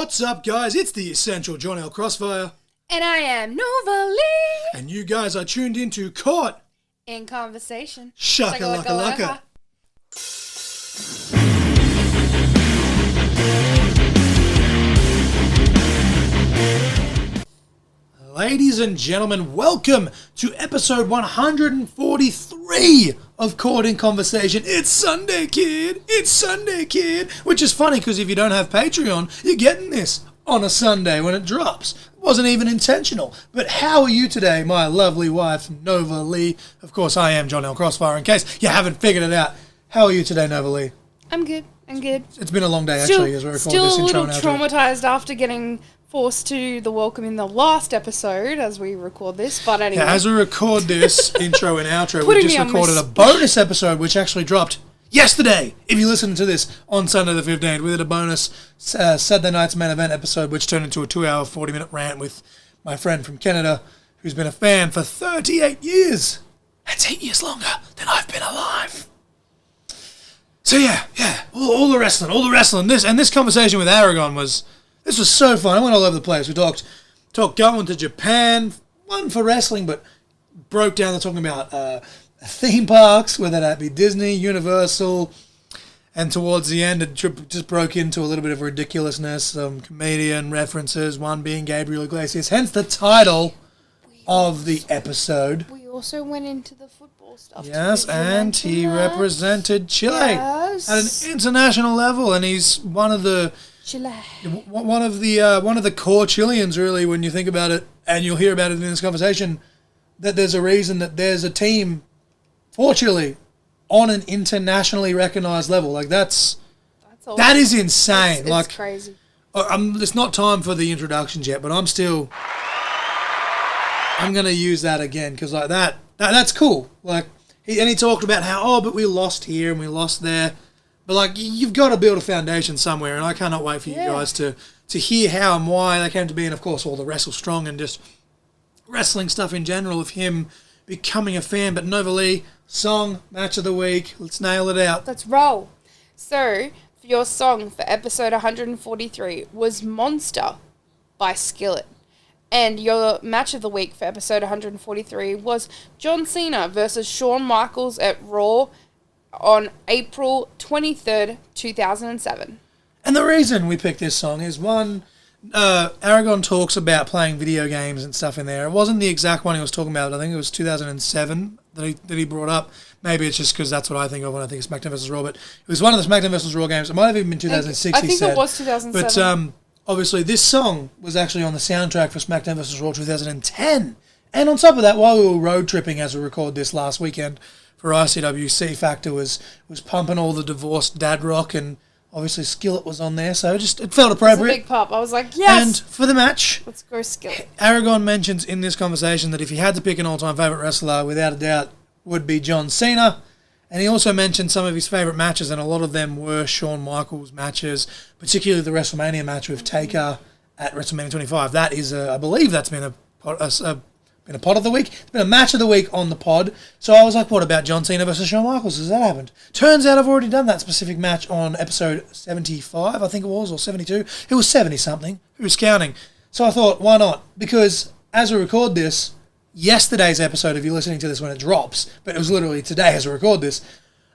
What's up, guys? It's the Essential John L. Crossfire. And I am Nova Lee. And you guys are tuned into Caught In Conversation. Shaka Laka Laka. Ladies and gentlemen, welcome to episode 143 of Caught in Conversation. It's Sunday, kid. It's Sunday, kid. Which is funny because if you don't have Patreon, you're getting this on a Sunday when it drops. It wasn't even intentional. But how are you today, my lovely wife, Nova Lee? Of course, I am John L. Crossfire, in case you haven't figured it out. How are you today, Nova Lee? I'm good. It's been a long day, actually, as we record this intro. Still a little traumatized after getting forced to the welcome in the last episode as we record this, but anyway. Yeah, as we record this intro and outro, we just recorded a bonus episode which actually dropped yesterday. If you listen to this on Sunday the 15th, we did a bonus Saturday night's main event episode which turned into a 2-hour, 40-minute rant with my friend from Canada who's been a fan for 38 years. That's 8 years longer than I've been alive. So yeah, all the wrestling. This conversation with Aragon was so fun. I went all over the place. We talked going to Japan, one for wrestling, but broke down to talking about theme parks, whether that be Disney, Universal, and towards the end it just broke into a little bit of ridiculousness, some comedian references, one being Gabriel Iglesias, hence the title of the episode. We also went into the football stuff. Yes, and he represented Chile at an international level, and he's one of the core Chileans, really, when you think about it, and you'll hear about it in this conversation, that there's a reason that there's a team for Chile on an internationally recognized level. Like, that is insane. It's crazy. It's not time for the introductions yet, but I'm going to use that again, because like that's cool. Like, he talked about how, but we lost here and we lost there. But, like, you've got to build a foundation somewhere, and I cannot wait for you guys to hear how and why they came to be, and, of course, all the Wrestle Strong and just wrestling stuff in general of him becoming a fan. But Nova Lee, song, match of the week, let's nail it out. Let's roll. So, for your song for episode 143 was Monster by Skillet. And your match of the week for episode 143 was John Cena versus Shawn Michaels at Raw on April 23rd, 2007. And the reason we picked this song is, one, Aragon talks about playing video games and stuff in there. It wasn't the exact one he was talking about. I think it was 2007 that he brought up. Maybe it's just because that's what I think of when I think of SmackDown vs. Raw. But it was one of the SmackDown vs. Raw games. It might have even been 2006, I think it was 2007. But obviously this song was actually on the soundtrack for SmackDown vs. Raw 2010. And on top of that, while we were road tripping as we record this last weekend for ICW, C Factor was pumping all the divorced dad rock, and obviously Skillet was on there, so it felt appropriate. It was a big pop. I was like, yes! And for the match, let's go Skillet. Aragon mentions in this conversation that if he had to pick an all-time favourite wrestler, without a doubt, would be John Cena. And he also mentioned some of his favourite matches, and a lot of them were Shawn Michaels matches, particularly the WrestleMania match with Taker at WrestleMania 25. That is, I believe that's been a pod of the week. It's been a match of the week on the pod. So I was like, what about John Cena versus Shawn Michaels? Has that happened? Turns out I've already done that specific match on episode 75, I think it was, or 72. It was 70-something. Who's counting? So I thought, why not? Because as we record this, yesterday's episode, if you're listening to this when it drops, but it was literally today as we record this,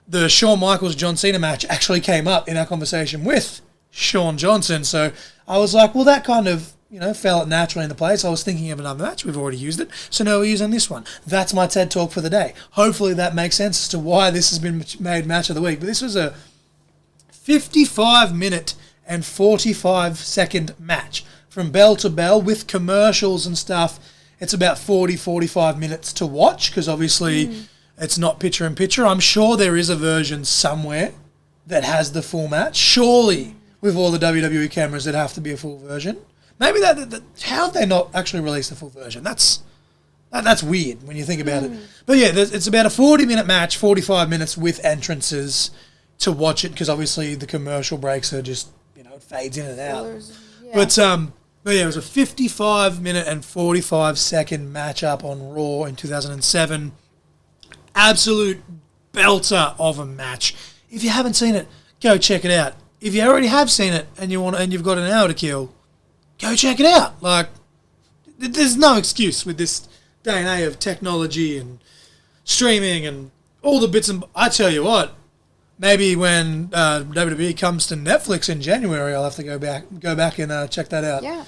the Shawn Michaels-John Cena match actually came up in our conversation with Shawn Johnson. So I was like, well, that kind of, fell naturally into place. I was thinking of another match. We've already used it. So now we're using this one. That's my TED Talk for the day. Hopefully that makes sense as to why this has been made match of the week. But this was a 55-minute and 45-second match from bell to bell with commercials and stuff. It's about 45 minutes to watch because obviously it's not picture-in-picture. I'm sure there is a version somewhere that has the full match. Surely, with all the WWE cameras, it'd have to be a full version. Maybe how have they not actually released the full version? That's weird when you think about it. But yeah, it's about a 40-minute match, 45 minutes with entrances to watch it because obviously the commercial breaks are just, it fades in and out. Yeah. But yeah, it was a 55-minute and 45-second matchup on Raw in 2007. Absolute belter of a match. If you haven't seen it, go check it out. If you already have seen it and you've got an hour to kill, go check it out. Like, there's no excuse with this day and age of technology and streaming and all the bits. And I tell you what, maybe when WWE comes to Netflix in January, I'll have to go back and check that out. Yeah.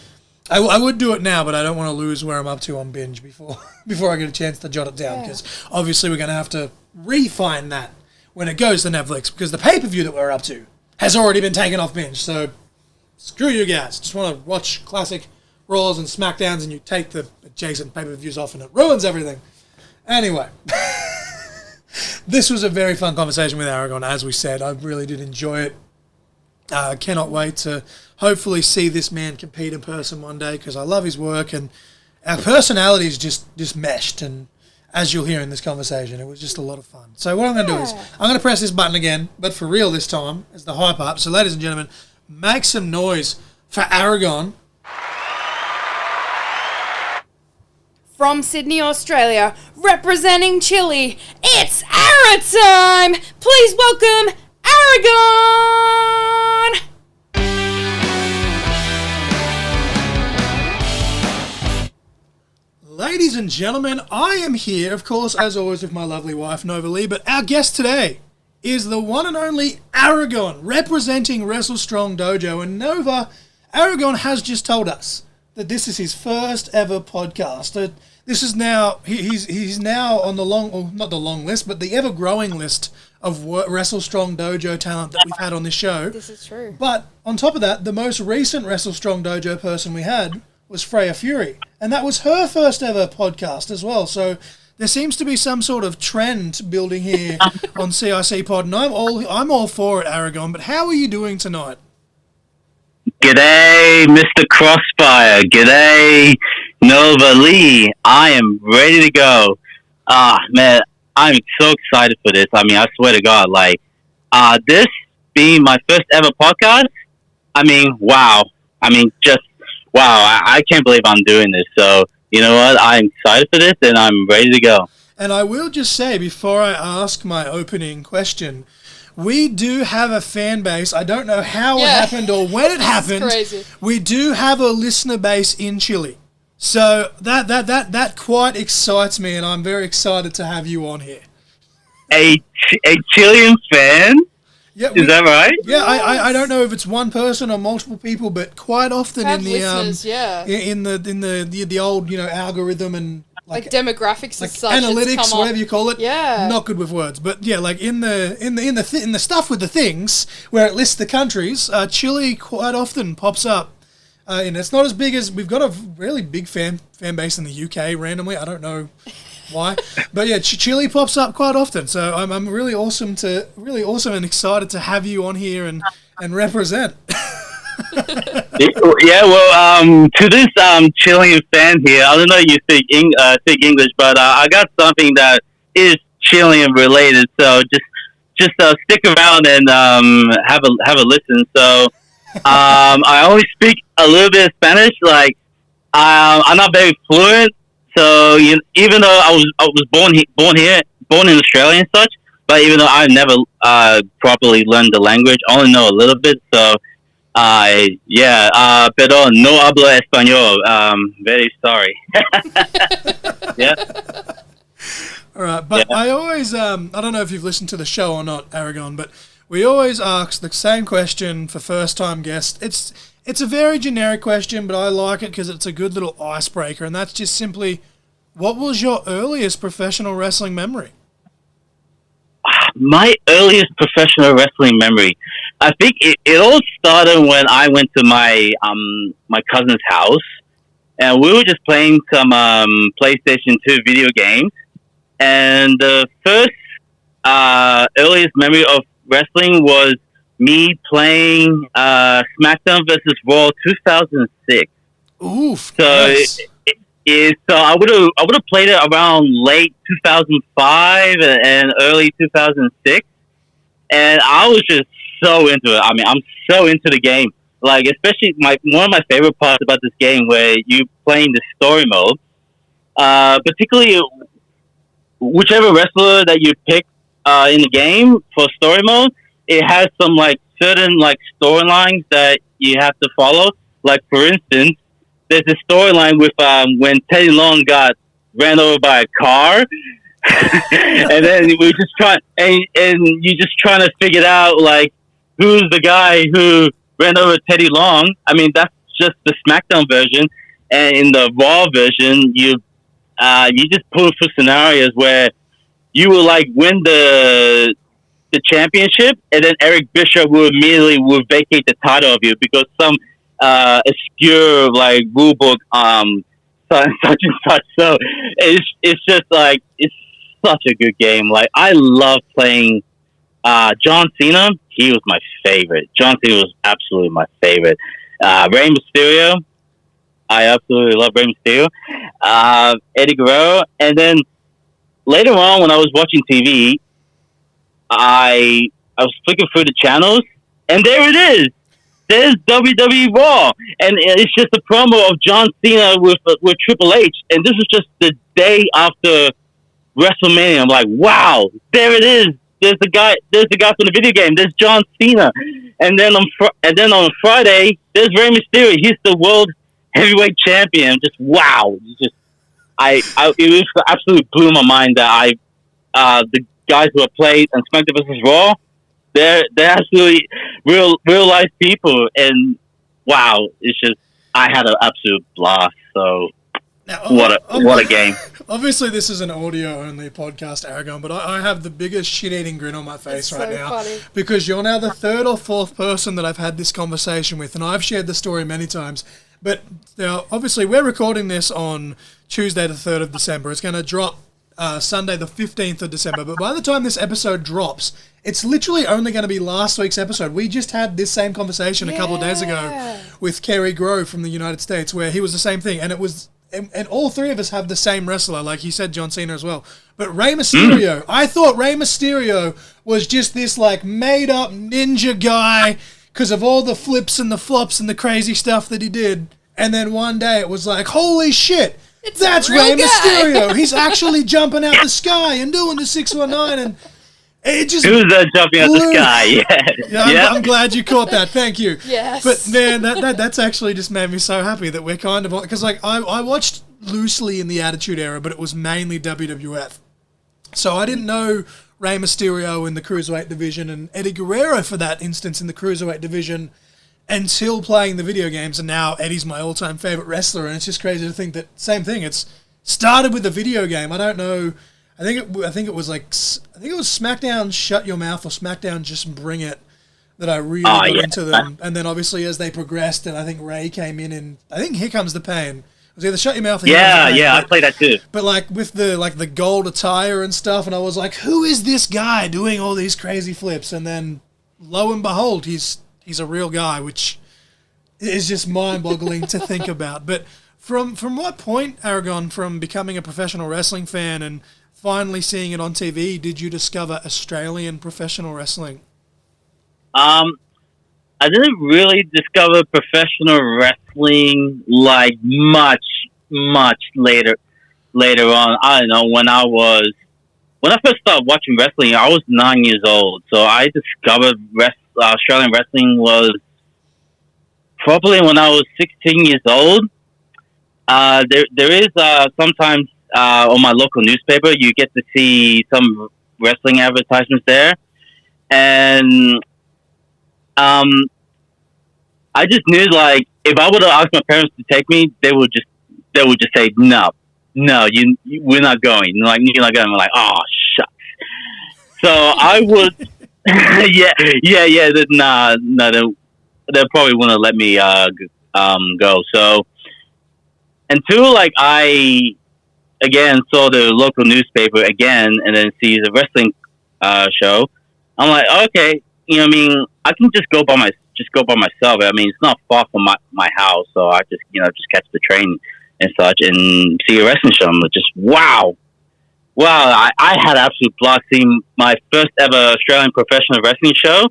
I would do it now, but I don't want to lose where I'm up to on binge before I get a chance to jot it down, because obviously we're going to have to refine that when it goes to Netflix, because the pay-per-view that we're up to has already been taken off binge. So screw you guys. Just want to watch classic Raws and SmackDowns, and you take the adjacent pay-per-views off and it ruins everything. Anyway, this was a very fun conversation with Aragon, as we said. I really did enjoy it. I cannot wait to hopefully see this man compete in person one day, because I love his work, and our personalities just meshed, and as you'll hear in this conversation, it was just a lot of fun. So what I'm going to do is I'm going to press this button again, but for real this time, as the hype up. So ladies and gentlemen, make some noise for Aragon. From Sydney, Australia, representing Chile, it's Ara time! Please welcome Aragon! Ladies and gentlemen, I am here, of course, as always, with my lovely wife, Nova Lee, but our guest today is the one and only Aragon, representing Wrestle Strong Dojo. And Nova, Aragon has just told us that this is his first ever podcast. This is now, he's now on the not the long list, but the ever-growing list of Wrestle Strong Dojo talent that we've had on this show. This is true. But on top of that, the most recent Wrestle Strong Dojo person we had was Freya Fury, and that was her first ever podcast as well. So there seems to be some sort of trend building here on CIC Pod, and I'm all for it, Aragon. But how are you doing tonight? G'day, Mr. Crossfire. G'day, Nova Lee. I am ready to go. Man, I'm so excited for this. I mean, I swear to God, this being my first ever podcast, I mean, wow. I mean, just wow. I can't believe I'm doing this. So, you know what? I'm excited for this, and I'm ready to go. And I will just say, before I ask my opening question, we do have a fan base. I don't know how it happened or when it happened. Crazy. We do have a listener base in Chile. So that quite excites me, and I'm very excited to have you on here. A Chilean fan? Yeah, is that right? Yeah, I don't know if it's one person or multiple people, but quite often in the in the old algorithm and like demographics, like as such, analytics, whatever you call it. Yeah, not good with words, but yeah, like in the stuff with the things where it lists the countries, Chile quite often pops up. And it's not as big as we've got a really big fan base in the UK randomly. I don't know why, but yeah, Chile pops up quite often. So I'm really awesome and excited to have you on here and represent. Yeah, well, to this Chilean fan here, I don't know if you speak English, but I got something that is Chilean related. So just stick around and have a listen. So I only speak a little bit of Spanish. Like I'm not very fluent. So even though I was born in Australia and such, but even though I never properly learned the language, I only know a little bit. So. Pero no hablo español. Very sorry. Yeah. All right, but I always, I don't know if you've listened to the show or not, Aragon, but we always ask the same question for first-time guests. It's a very generic question, but I like it because it's a good little icebreaker, and that's just simply, what was your earliest professional wrestling memory? My earliest professional wrestling memory, I think it all started when I went to my cousin's house, and we were just playing some PlayStation 2 video games. And the first earliest memory of wrestling was me playing SmackDown vs. Raw 2006. Oof! So. Nice. So I would have played it around late 2005 and early 2006, and I was just so into it. I mean, I'm so into the game. Like, especially one of my favorite parts about this game, where you playing the story mode. Particularly, whichever wrestler that you pick in the game for story mode, it has some certain storylines that you have to follow. Like for instance, there's a storyline with when Teddy Long got ran over by a car, and then we just trying and you just trying to figure out like who's the guy who ran over Teddy Long. I mean, that's just the SmackDown version, and in the Raw version, you just put through scenarios where you will like win the championship, and then Eric Bischoff will immediately vacate the title of you because some obscure like rule book such and such. So it's just like it's such a good game. Like I love playing John Cena. He was my favorite. John Cena was absolutely my favorite. Rey Mysterio. I absolutely love Rey Mysterio. Eddie Guerrero, and then later on when I was watching TV, I was flicking through the channels, and there it is. There's WWE Raw, and it's just a promo of John Cena with Triple H, and this is just the day after WrestleMania. I'm like, wow, there it is. There's the guy from the video game. There's John Cena, and then on Friday, there's Rey Mysterio. He's the world heavyweight champion. Just wow, it was absolutely blew my mind that the guys who have played on SmackDown vs. Raw, they're absolutely real life people, and wow, it's just I had an absolute blast. So now, what a game! Obviously, this is an audio-only podcast, Aragon, but I have the biggest shit-eating grin on my face right now funny. Because you're now the third or fourth person that I've had this conversation with, and I've shared the story many times. But now, obviously, we're recording this on Tuesday, the 3rd of December. It's going to drop Sunday, the 15th of December. But by the time this episode drops, it's literally only going to be last week's episode. We just had this same conversation a couple of days ago with Kerry Grove from the United States, where he was the same thing. And it was, and all three of us have the same wrestler, like he said, John Cena as well. But Rey Mysterio, I thought Rey Mysterio was just this like made-up ninja guy because of all the flips and the flops and the crazy stuff that he did. And then one day it was like, holy shit, that's Rey Mysterio. He's actually jumping out the sky and doing the 619, and it just who's that jumping out the sky? Yeah. I'm glad you caught that. Thank you. Yes. But man, that's actually just made me so happy that we're kind of, because like I watched loosely in the Attitude Era, but it was mainly WWF. So I didn't know Rey Mysterio in the Cruiserweight division and Eddie Guerrero for that instance in the Cruiserweight division until playing the video games, and now Eddie's my all-time favorite wrestler, and it's just crazy to think that same thing. It's started with a video game. I don't know. I think it was SmackDown Shut Your Mouth or SmackDown Just Bring It that I really got into them, and then obviously as they progressed, and I think Ray came in, and I think Here Comes the Pain. It was either Shut Your Mouth or I played that too. But like with the gold attire and stuff, and I was like, who is this guy doing all these crazy flips? And then lo and behold, he's a real guy, which is just mind-boggling to think about. But from what point, Aragon, from becoming a professional wrestling fan and finally seeing it on TV, did you discover Australian professional wrestling? I didn't really discover professional wrestling like much later on. I don't know, when I first started watching wrestling, I was 9 years old. So I discovered Australian wrestling was probably when I was 16 years old. There is sometimes on my local newspaper, you get to see some wrestling advertisements there, and I just knew like if I would have asked my parents to take me, they would just say no, we're not going. Like you're not going. I'm like, oh shucks. So I would, they probably wouldn't let me go. So until like I again saw the local newspaper again, and then see the wrestling show, I'm like, okay, I mean, I can just go by myself. I mean, it's not far from my house, so I just catch the train and such and see a wrestling show. I'm just wow. I had absolute blast seeing my first ever Australian professional wrestling show,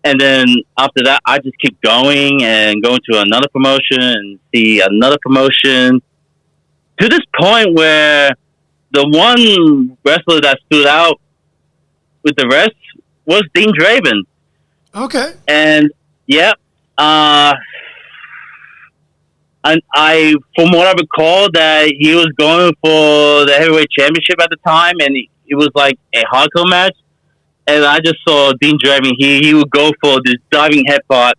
and then after that, I just keep going and going to another promotion and see another promotion to this point where the one wrestler that stood out with the rest was Dean Draven. Okay. And yeah, and from what I recall, that he was going for the heavyweight championship at the time, and it was like a hardcore match. And I just saw Dean Draven. He would go for this diving headbutt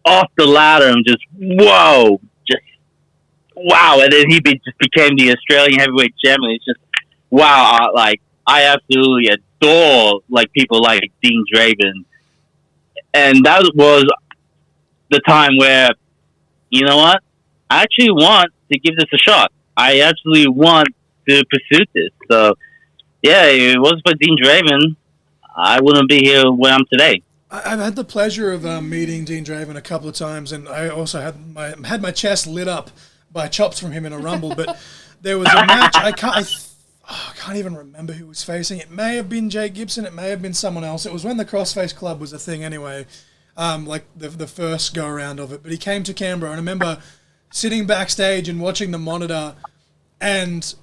off the ladder, and just wow, and then just became the Australian heavyweight champion. It's just wow, I absolutely adore people like Dean Draven, and that was the time where, you know what, I actually want to give this a shot. I actually want to pursue this. So yeah, if it wasn't for Dean Draven, I wouldn't be here where I'm today. I've had the pleasure of meeting Dean Draven a couple of times, and I also had my chest lit up by chops from him in a rumble. But there was a match I can't even remember who was facing. It may have been Jake Gibson. It may have been someone else. It was when the Crossface Club was a thing anyway, like the first go around of it. But he came to Canberra, and I remember sitting backstage and watching the monitor, and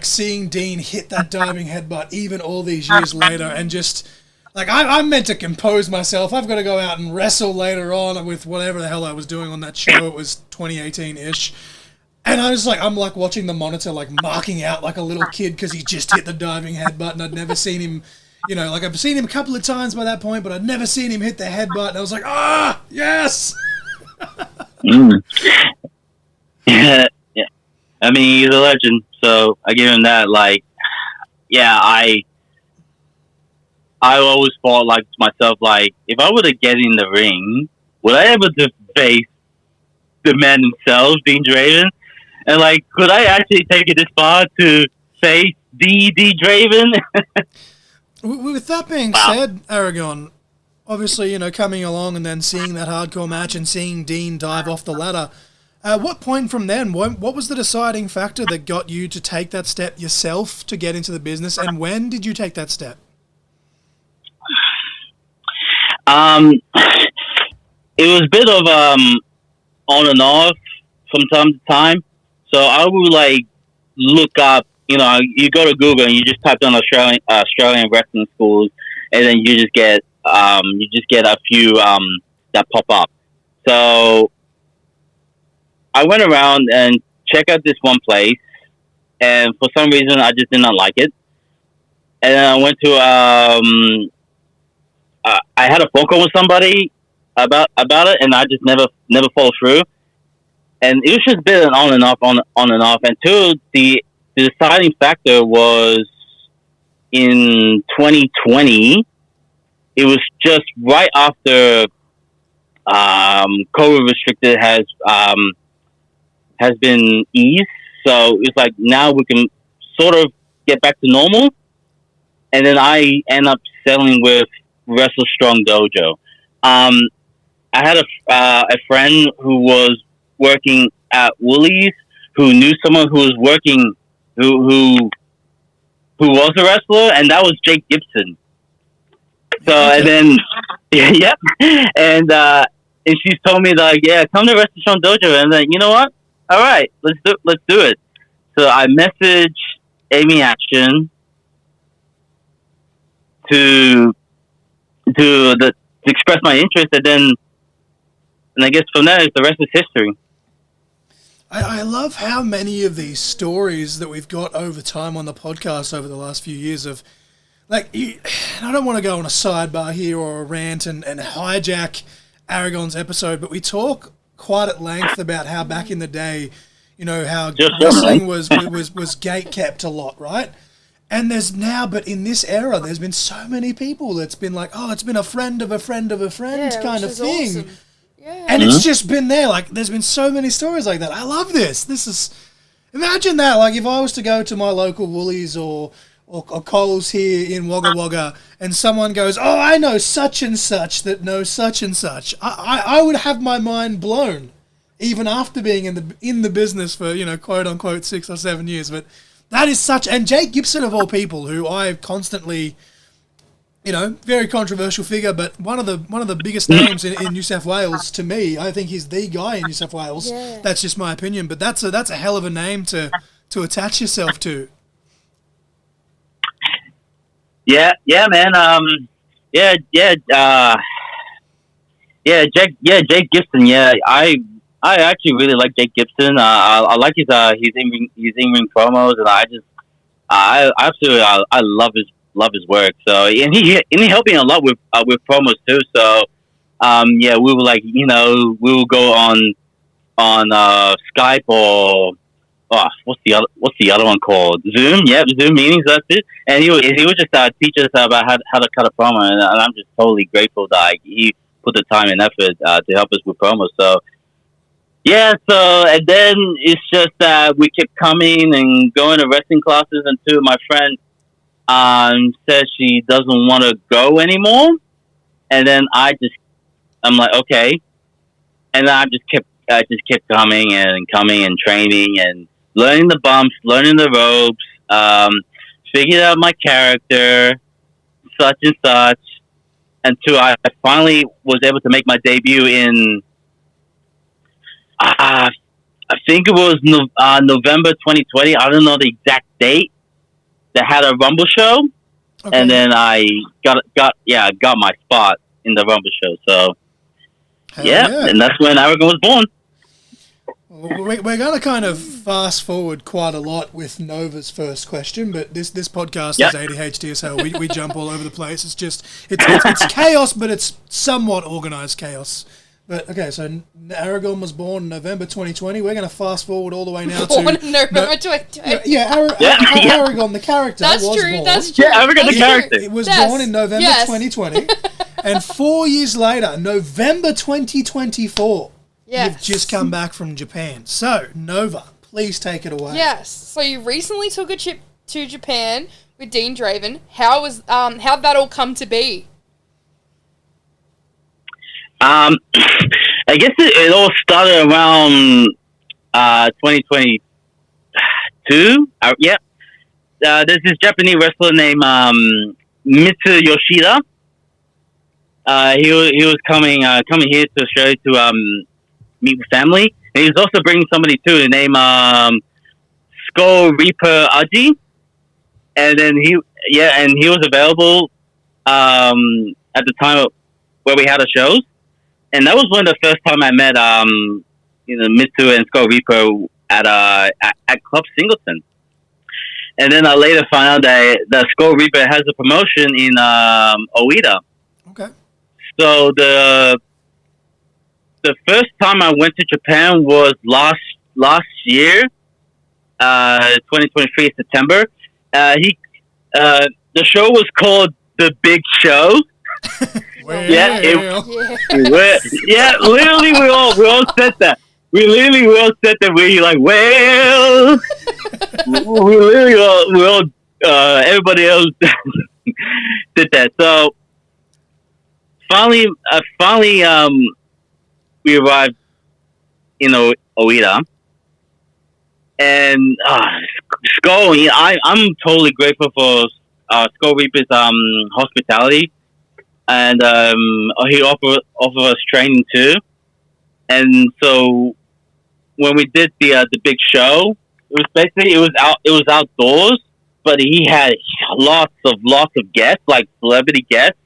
seeing Dean hit that diving headbutt even all these years later, and just I'm meant to compose myself. I've got to go out and wrestle later on with whatever the hell I was doing on that show. It was 2018-ish. And I was I'm watching the monitor, marking out like a little kid because he just hit the diving headbutt, and I'd never seen him, I've seen him a couple of times by that point, but I'd never seen him hit the headbutt, and I was yes! Yeah. I mean, he's a legend, so I give him that. I always thought to myself, if I were to get in the ring, would I ever to face the man himself, Dean Draven? And could I actually take it this far to face D Draven? With that being said, Aragon, obviously, coming along and then seeing that hardcore match and seeing Dean dive off the ladder, at what point from then, what was the deciding factor that got you to take that step yourself to get into the business, and when did you take that step? It was a bit of on and off from time to time. So I would look up, you go to Google and you just type in Australian wrestling schools, and then you just get a few that pop up. So I went around and checked out this one place, and for some reason I just did not like it. And then I went to I had a phone call with somebody about it, and I just never followed through. And it was just a bit on and off, until the deciding factor was in 2020. It was just right after COVID restricted has been eased, so it's now we can sort of get back to normal. And then I end up selling with Wrestle Strong Dojo. I had a friend who was working at Woolies who knew someone who was working who was a wrestler, and that was Jake Gibson. So and then yep, and she told me come to Wrestle Strong Dojo, and then you know what? All right, let's do it. So I messaged Amy Action to express my interest, and I guess from there, the rest is history. I love how many of these stories that we've got over time on the podcast over the last few years of, I don't want to go on a sidebar here or a rant and hijack Aragon's episode, but we talk quite at length about how back in the day, how wrestling was gate kept a lot, right? And but in this era, there's been so many people that's been it's been a friend of a friend of a friend kind of thing. Awesome. Yeah. And it's just been there. There's been so many stories like that. I love this. Imagine that. If I was to go to my local Woolies or Coles here in Wagga Wagga, and someone goes, "Oh, I know such and such that knows such and such," I would have my mind blown, even after being in the business for quote unquote 6 or 7 years. But that is and Jake Gibson of all people, who I constantly, very controversial figure, but one of the biggest names in New South Wales to me. I think he's the guy in New South Wales. Yeah. That's just my opinion, but that's a hell of a name to attach yourself to. Yeah, man. Jake Gibson. Yeah, I actually really like Jake Gibson. I like his in ring promos, and I absolutely I love his work. So and he helped me a lot with promos too. So yeah, we were like, we will go on Skype or what's the other one called? Zoom. Yep, Zoom meetings. That's it. And he would just teach us about how to cut a promo, and I'm just totally grateful that he put the time and effort to help us with promos. So yeah, and then it's just that we kept coming and going to wrestling classes until my friend says she doesn't want to go anymore, and then I'm like, okay, and then I just kept coming and training and learning the bumps, learning the ropes, figured out my character, such and such, until I finally was able to make my debut in, I think it was November 2020. I don't know the exact date. That had a Rumble show, and then I got my spot in the Rumble show. So yeah, and that's when Aragon was born. We're going to kind of fast forward quite a lot with Nova's first question, but this podcast is ADHD, so we jump all over the place. It's chaos, but it's somewhat organised chaos. But okay, so Aragon was born in November 2020. We're going to fast forward all the way now born in November 2020. Aragon, the character, That's was true. born. That's true. Yeah, Aragon, the character. It was born in November 2020, and 4 years later, November 2024. Yes. You've just come back from Japan. So, Nova, please take it away. Yes. So you recently took a trip to Japan with Dean Draven. How'd that all come to be? I guess it all started around 2022. There's this Japanese wrestler named Mitsu Yoshida. He was coming here to Australia to meet with family, and he was also bringing somebody too named Skull Reaper Aji. And then he was available at the time where we had our shows. And that was one of the first time I met, Mitsu and Skull Reaper at Club Singleton. And then I later found out that Skull Reaper has a promotion in Oita. Okay. So the first time I went to Japan was last year, 2023 September. The show was called The Big Show. Literally we all said that. We all said that. We like, well, we all everybody else did that. So finally, we arrived in Oita, and Skull. I'm totally grateful for Skull Reaper's hospitality. And he offered us training too. And so when we did the big show, it was outdoors, but he had lots of guests, like celebrity guests,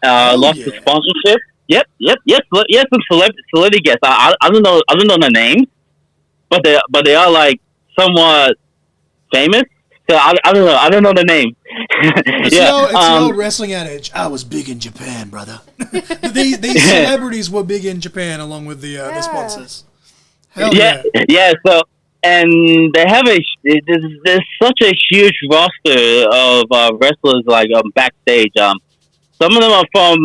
lots of sponsorship. Yep, some celebrity guests. I don't know their names, but they are like somewhat famous. So I don't know the name. It's the old wrestling adage. I was big in Japan, brother. These celebrities were big in Japan, along with the sponsors. Hell yeah. So and they have there's such a huge roster of wrestlers like backstage. Some of them are from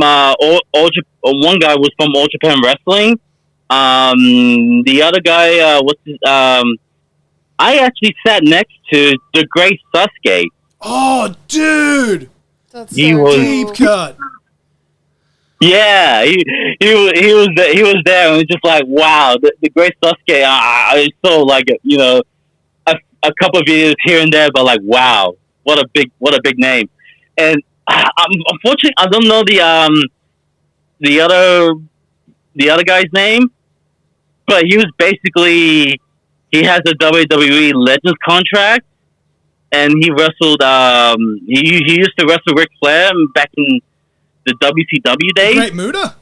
one guy was from All Japan Wrestling. The other guy I actually sat next to the great Sasuke. Oh, dude! That's he was deep cut. Yeah, he was there, and it was just like, wow, the great Sasuke. I saw like a couple of videos here and there, but like, wow, what a big name. And unfortunately, I don't know the other guy's name, but he was basically. He has a WWE Legends contract, and he wrestled. He used to wrestle Ric Flair back in the WCW days. Great Muda?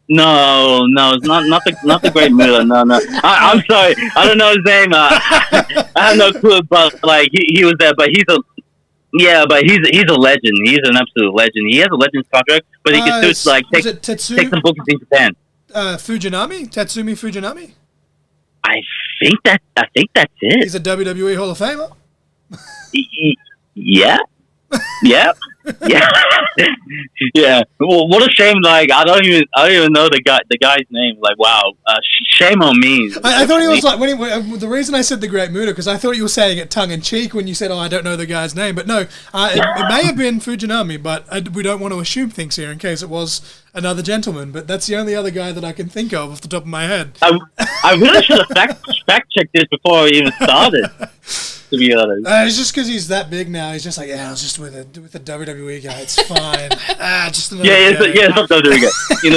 No, it's not the Great Muta. No. I'm sorry, I don't know his name. I have no clue, but like he was there. But he's a legend. He's an absolute legend. He has a Legends contract, but he can still like take some bookings in Japan. Fujinami, Tatsumi Fujinami. I think that's it. He's a WWE Hall of Famer. Yeah. Yeah. Yeah. Well, what a shame! Like I don't even know the guy's name. Like wow, shame on me. I thought he was like the reason I said the Great Muta because I thought you were saying it tongue in cheek when you said, "Oh, I don't know the guy's name," but no, it may have been Fujinami, but we don't want to assume things here in case it was another gentleman. But that's the only other guy that I can think of off the top of my head. I really should have fact checked this before I even started. To be honest, it's just because he's that big now. He's just like, I was just with a WWE guy. It's fine. Just another guy. It's not WWE guy. You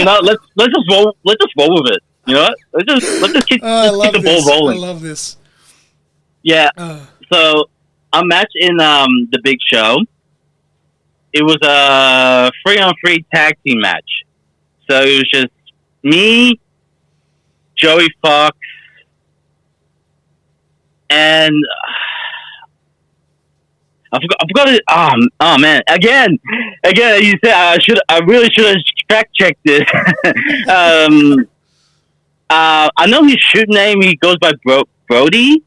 know, let's just roll with it. You know, let's just keep the ball rolling. I love this. Yeah. So a match in the Big Show. It was a 3-on-3 tag team match. So it was just me, Joey Fox. And I forgot it. Oh man! Again, you said I really should have fact checked this. I know his shoot name. He goes by Brody,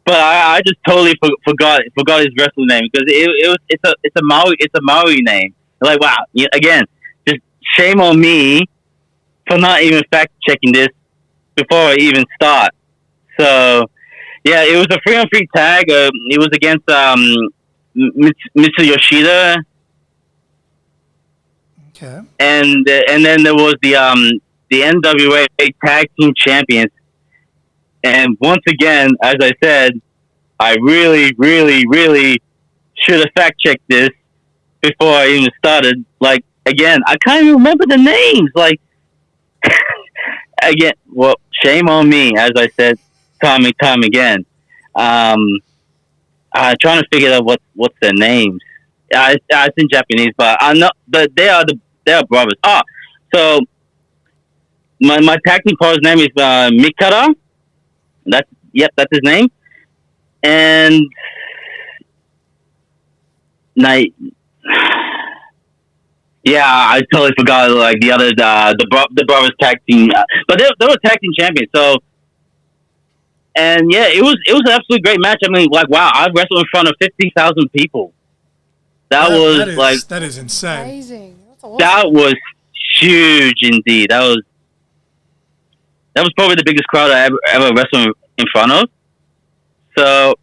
but I just totally forgot his wrestling name because it's a Maori name. Like wow! Again, just shame on me for not even fact checking this before I even start. So. Yeah, it was a 3-on-3 tag. It was against Mr. Yoshida. Okay. And then there was the NWA Tag Team Champions. And once again, as I said, I really, really, really should have fact checked this before I even started. Like again, I can't even remember the names. Like again, well, shame on me, as I said. Time and time again. I'm trying to figure out what's their names. It's in Japanese, but I know that they are brothers. So my tag team partner's name is Mikara. That's his name. And I totally forgot like the other the brothers tag team, but they were tag team champions. So. And yeah, it was an absolutely great match. I mean, like wow, I wrestled in front of 15,000 people. That is insane. Amazing. That's awesome. That was huge indeed. That was probably the biggest crowd I ever wrestled in front of. So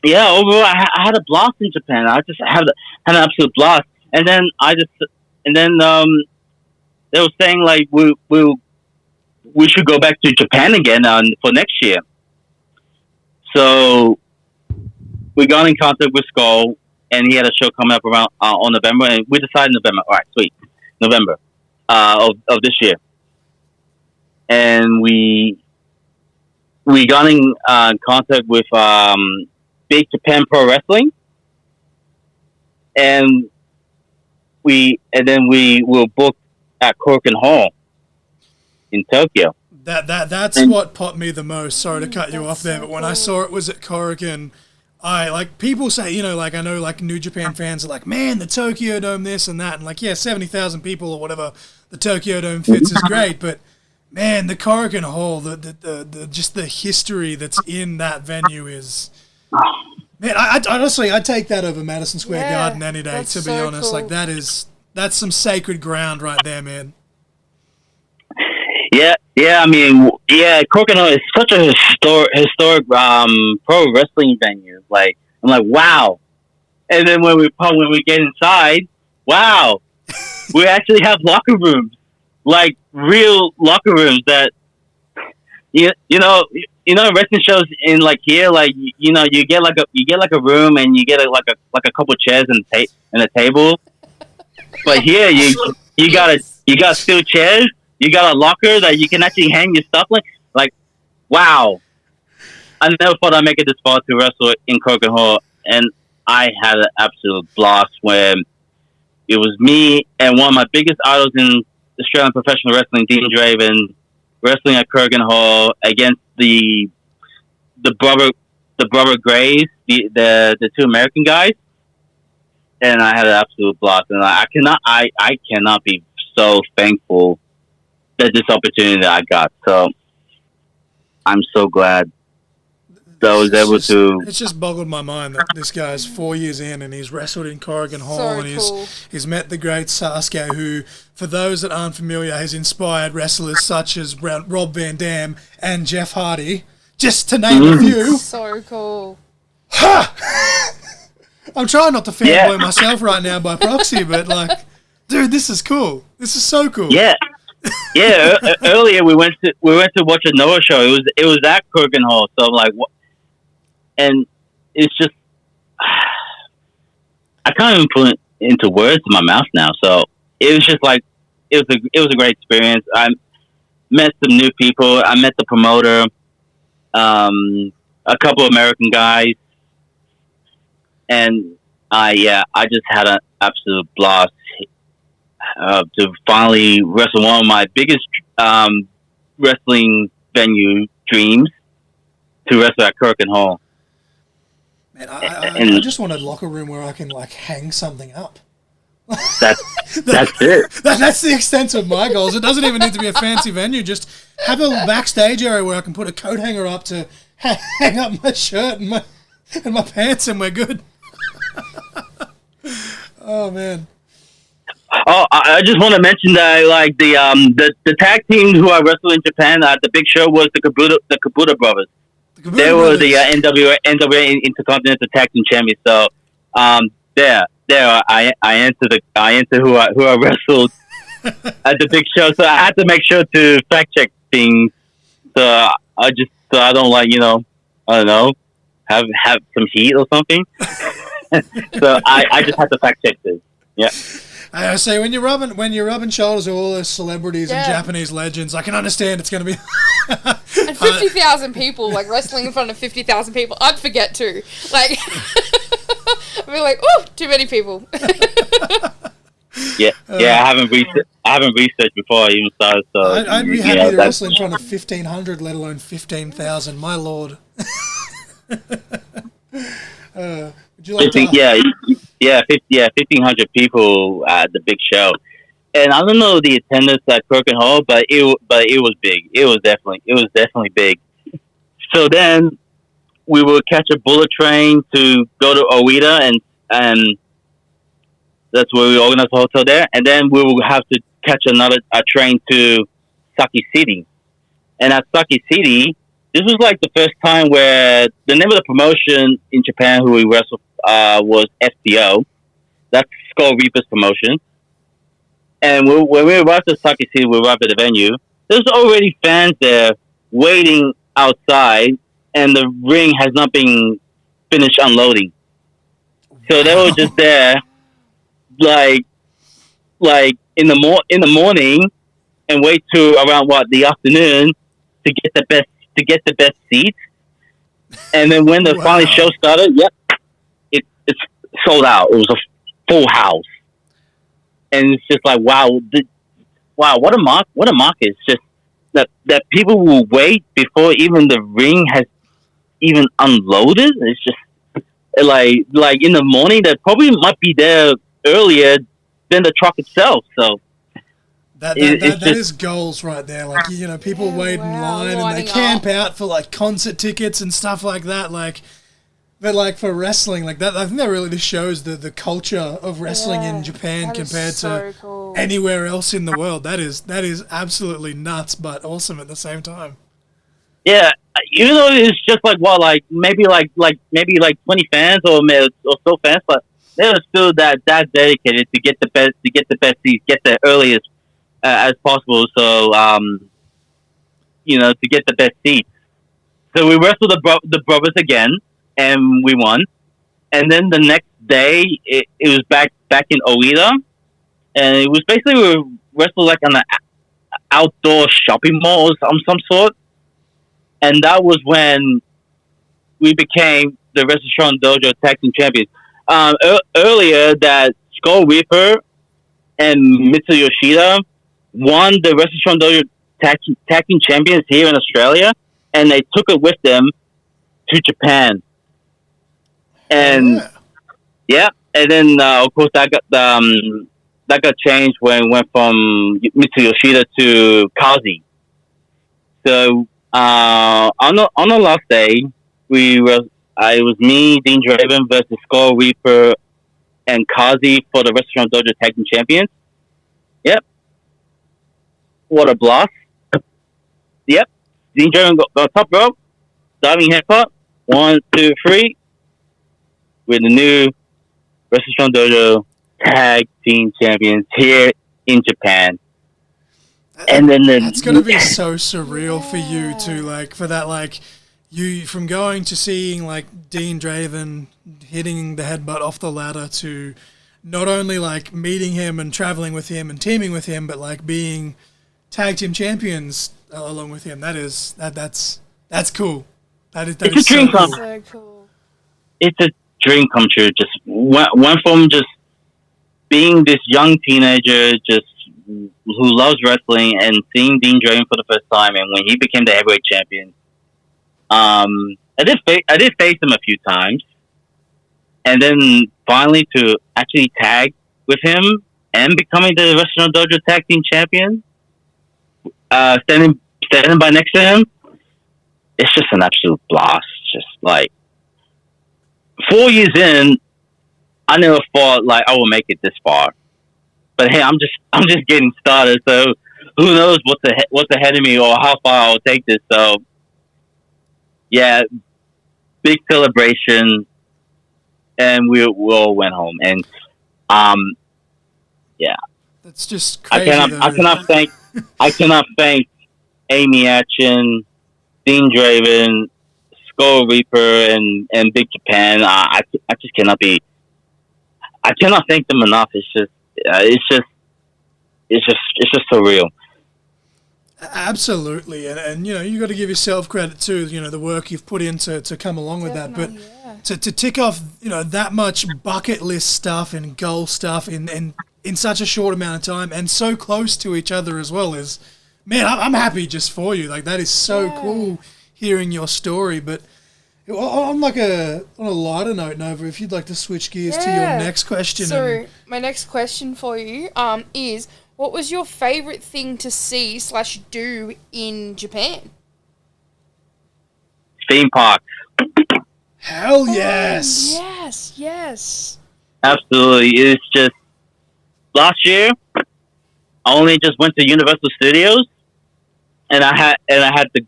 yeah, overall, I had a blast in Japan. I just had an absolute blast. And then they were saying like we should go back to Japan again for next year. So we got in contact with Skull, and he had a show coming up around on November, and we decided November. All right, sweet, November of this year, and we got in contact with Big Japan Pro Wrestling, and then we were booked at Korakuen Hall in Tokyo. That's what popped me the most. Sorry to cut you off there, but when I saw it was at Korakuen, people say, I know like New Japan fans are like, man, the Tokyo Dome this and that, and like 70,000 people or whatever the Tokyo Dome fits is great, but man, the Korakuen Hall, the just the history that's in that venue is. Man, I honestly I'd take that over Madison Square Garden any day. To be honest, cool. Like that's some sacred ground right there, man. Yeah. I mean, Korakuen Hall is such a historic pro wrestling venue. Like, I'm like, wow. And then when we get inside, wow, we actually have locker rooms, like real locker rooms that, wrestling shows in like here, like you get like a room and you get a couple chairs and a table. But here you got steel chairs. You got a locker that you can actually hang your stuff in. Like, wow. I never thought I'd make it this far to wrestle in Korakuen Hall, and I had an absolute blast when it was me and one of my biggest idols in Australian professional wrestling, Dean Draven, wrestling at Kurgan Hall against the brother Grays, the two American guys, and I had an absolute blast. And I cannot be so thankful that this opportunity that I got. So I'm so glad that I was able to. It's just boggled my mind that this guy's 4 years in and he's wrestled in Corrigan Hall and cool. he's met the great Sasuke, who, for those that aren't familiar, has inspired wrestlers such as Rob Van Dam and Jeff Hardy, just to name a few. So cool. Ha! I'm trying not to fanboy myself right now by proxy, but like, dude, this is cool. This is so cool. Yeah. Yeah, earlier we went to watch a Noah show. It was at Kurgan Hall, so I'm like, what? And it's just I can't even put it into words in my mouth now. So it was just like it was a great experience. I met some new people. I met the promoter, a couple of American guys, and I just had an absolute blast to finally wrestle one of my biggest wrestling venue dreams, to wrestle at Kurgan Hall. Man, I just want a locker room where I can like hang something up. That's it. That's the extent of my goals. It doesn't even need to be a fancy venue. Just have a backstage area where I can put a coat hanger up to hang up my shirt and my pants, and we're good. Oh man. Oh, I just want to mention that like the tag team who I wrestled in Japan at the big show was the Kabuto brothers. They were the NWA Intercontinental Tag Team Champions. So there I entered who I wrestled at the big show. So I had to make sure to fact check things. So I don't like, I don't know, have some heat or something. So I just had to fact check this. Yeah. I say when you're rubbing shoulders with all those celebrities and Japanese legends, I can understand it's going to be. And 50,000 people, like wrestling in front of 50,000 people, I'd forget too. Like, I'd be like, "Ooh, too many people." Yeah, I haven't researched before I even started. So I'd be happy to wrestle in front of 1,500, let alone 15,000. My lord. Would you like to? 1,500 people at the big show, and I don't know the attendance at Kurgan Hall, but it was big. It was definitely big. So then we will catch a bullet train to go to Oita, and that's where we organize a hotel there, and then we will have to catch a train to Saki City, and at Saki City. This was like the first time where the name of the promotion in Japan who we wrestled was FTO. That's Skull Reaper's promotion. And when we arrived at Saki City, we arrived at the venue. There's already fans there waiting outside, and the ring has not been finished unloading. So they were just there, like in the morning, and wait to around the afternoon to get the best seats, and then when the finally show started, it's sold out. It was a full house, and it's just like wow, what a mark! It's just that people will wait before even the ring has even unloaded. It's just like in the morning, they probably might be there earlier than the truck itself. So. That is goals right there. Like, people wait in line and they camp out for like concert tickets and stuff like that. Like, but like for wrestling, like that, I think that really just shows the culture of wrestling in Japan compared to anywhere else in the world. That is absolutely nuts, but awesome at the same time. Yeah, even though it's just maybe 20 fans or so fans, but they're still that dedicated to get the best seats, get the earliest. As possible, so to get the best seats. So we wrestled the brothers again, and we won. And then the next day, it was back in Oita, and it was basically we wrestled like on an outdoor shopping mall of some sort. And that was when we became the Wrestle Dojo Tag Team Champions. Earlier, that Skull Reaper and Mitsuyo Yoshida won the Wrestle Dojo tag team champions here in Australia, and they took it with them to Japan. And and then of course that got changed when it went from Mitsuyo Yoshida to Kazi. So on the last day, it was me, Dean Draven versus Skull Reaper and Kazi for the Wrestle Dojo Tag Team Champions. Yep. What a blast. Yep. Dean Draven got top rope, diving headbutt. 1, 2, 3. With the new Wrestle Dojo Tag Team Champions here in Japan. And then that's gonna be so surreal for you too, like for that, like you from going to seeing like Dean Draven hitting the headbutt off the ladder to not only like meeting him and traveling with him and teaming with him, but like being tag team champions along with him. That's cool. That is it's a dream come. So cool. It's a dream come true. Just went from just being this young teenager, just who loves wrestling, and seeing Dean Draven for the first time, and when he became the heavyweight champion, I did face him a few times, and then finally to actually tag with him and becoming the Wrestle Dojo Tag Team Champion, standing by next to him, it's just an absolute blast. Just like 4 years in, I never thought like I will make it this far. But hey, I'm just getting started, so who knows what's ahead of me or how far I'll take this. So yeah, big celebration, and we all went home, and yeah, that's just crazy. I cannot thank Amy Atchin, Dean Draven, Skull Reaper, and Big Japan. I just cannot thank them enough. It's just so real. Absolutely, and you know, you got to give yourself credit too. You know, the work you've put in to come along with that, but to tick off, you know, that much bucket list stuff and goal stuff in such a short amount of time and so close to each other as well is, man, I'm happy just for you. Like that is so cool hearing your story, but. On a lighter note, Nova, if you'd like to switch gears to your next question. So my next question for you is, what was your favourite thing to see/do in Japan? Theme parks. Hell yes. Yes. Absolutely. It's just last year I only just went to Universal Studios and I had the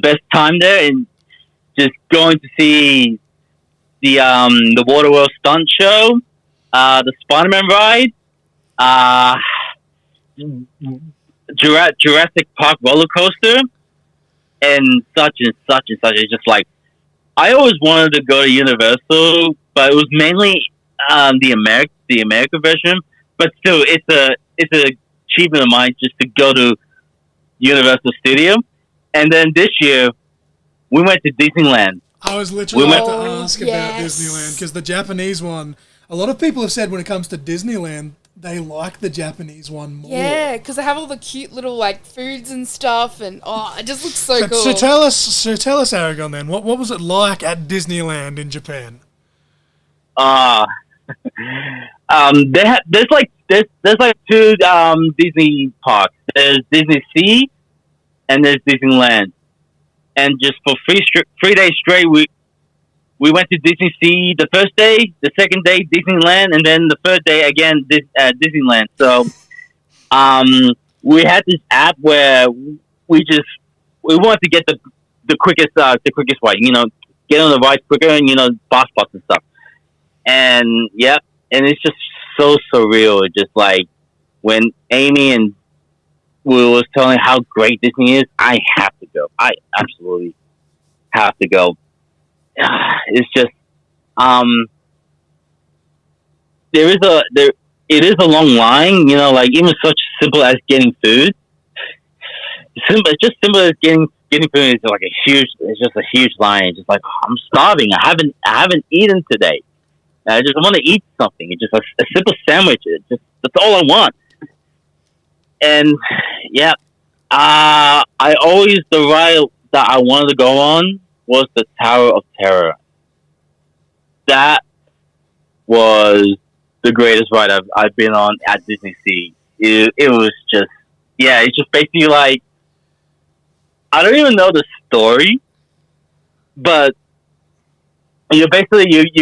best time there, and just going to see the Waterworld stunt show, the Spider-Man ride, Jurassic Park roller coaster, and such and such and such. It's just like I always wanted to go to Universal, but it was mainly the American version. But still, it's an achievement of mine just to go to Universal Studio. And then this year, we went to Disneyland. I was literally about to ask about Disneyland, because the Japanese one, a lot of people have said when it comes to Disneyland, they like the Japanese one more. Yeah, because they have all the cute little like foods and stuff, and it just looks so cool. So tell us, Aragon, then, what was it like at Disneyland in Japan? There's like two Disney parks. There's Disney Sea, and there's Disneyland. And just for 3 days straight, we went to Disney Sea the first day, the second day Disneyland, and then the third day again Disneyland. So we had this app where we wanted to get the quickest way, you know, get on the rides quicker, and you know, fast spots and stuff. And and it's just so surreal. Just like when Amy and we was telling how great Disney is, I have to go. I absolutely have to go. It's just it is a long line, you know, like even such simple as getting food. It's just simple as getting food is like it's just a huge line. It's just like, I'm starving. I haven't eaten today. I just want to eat something. It's just a simple sandwich. That's all I want. And yeah, the ride that I wanted to go on was the Tower of Terror. That was the greatest ride I've been on at Disney Sea. It was just, yeah, it's just basically like, I don't even know the story, but you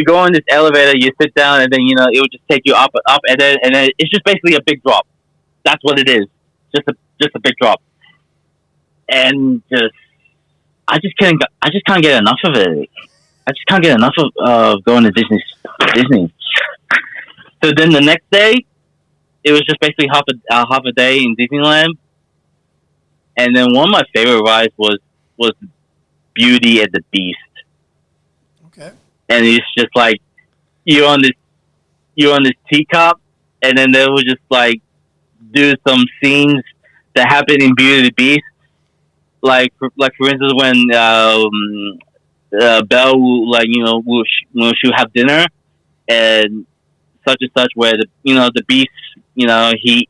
go in this elevator, you sit down, and then it would just take you up, and then it's just basically a big drop. That's what it is, just a big drop, and I just can't get enough of it. I just can't get enough of going to Disney. So then the next day, it was just basically half a day in Disneyland, and then one of my favorite rides was Beauty and the Beast. Okay. And it's just like you're on this teacup, and then they would just like do some scenes that happen in Beauty and the Beast, like for instance when Belle will she'll have dinner and such, where the Beast the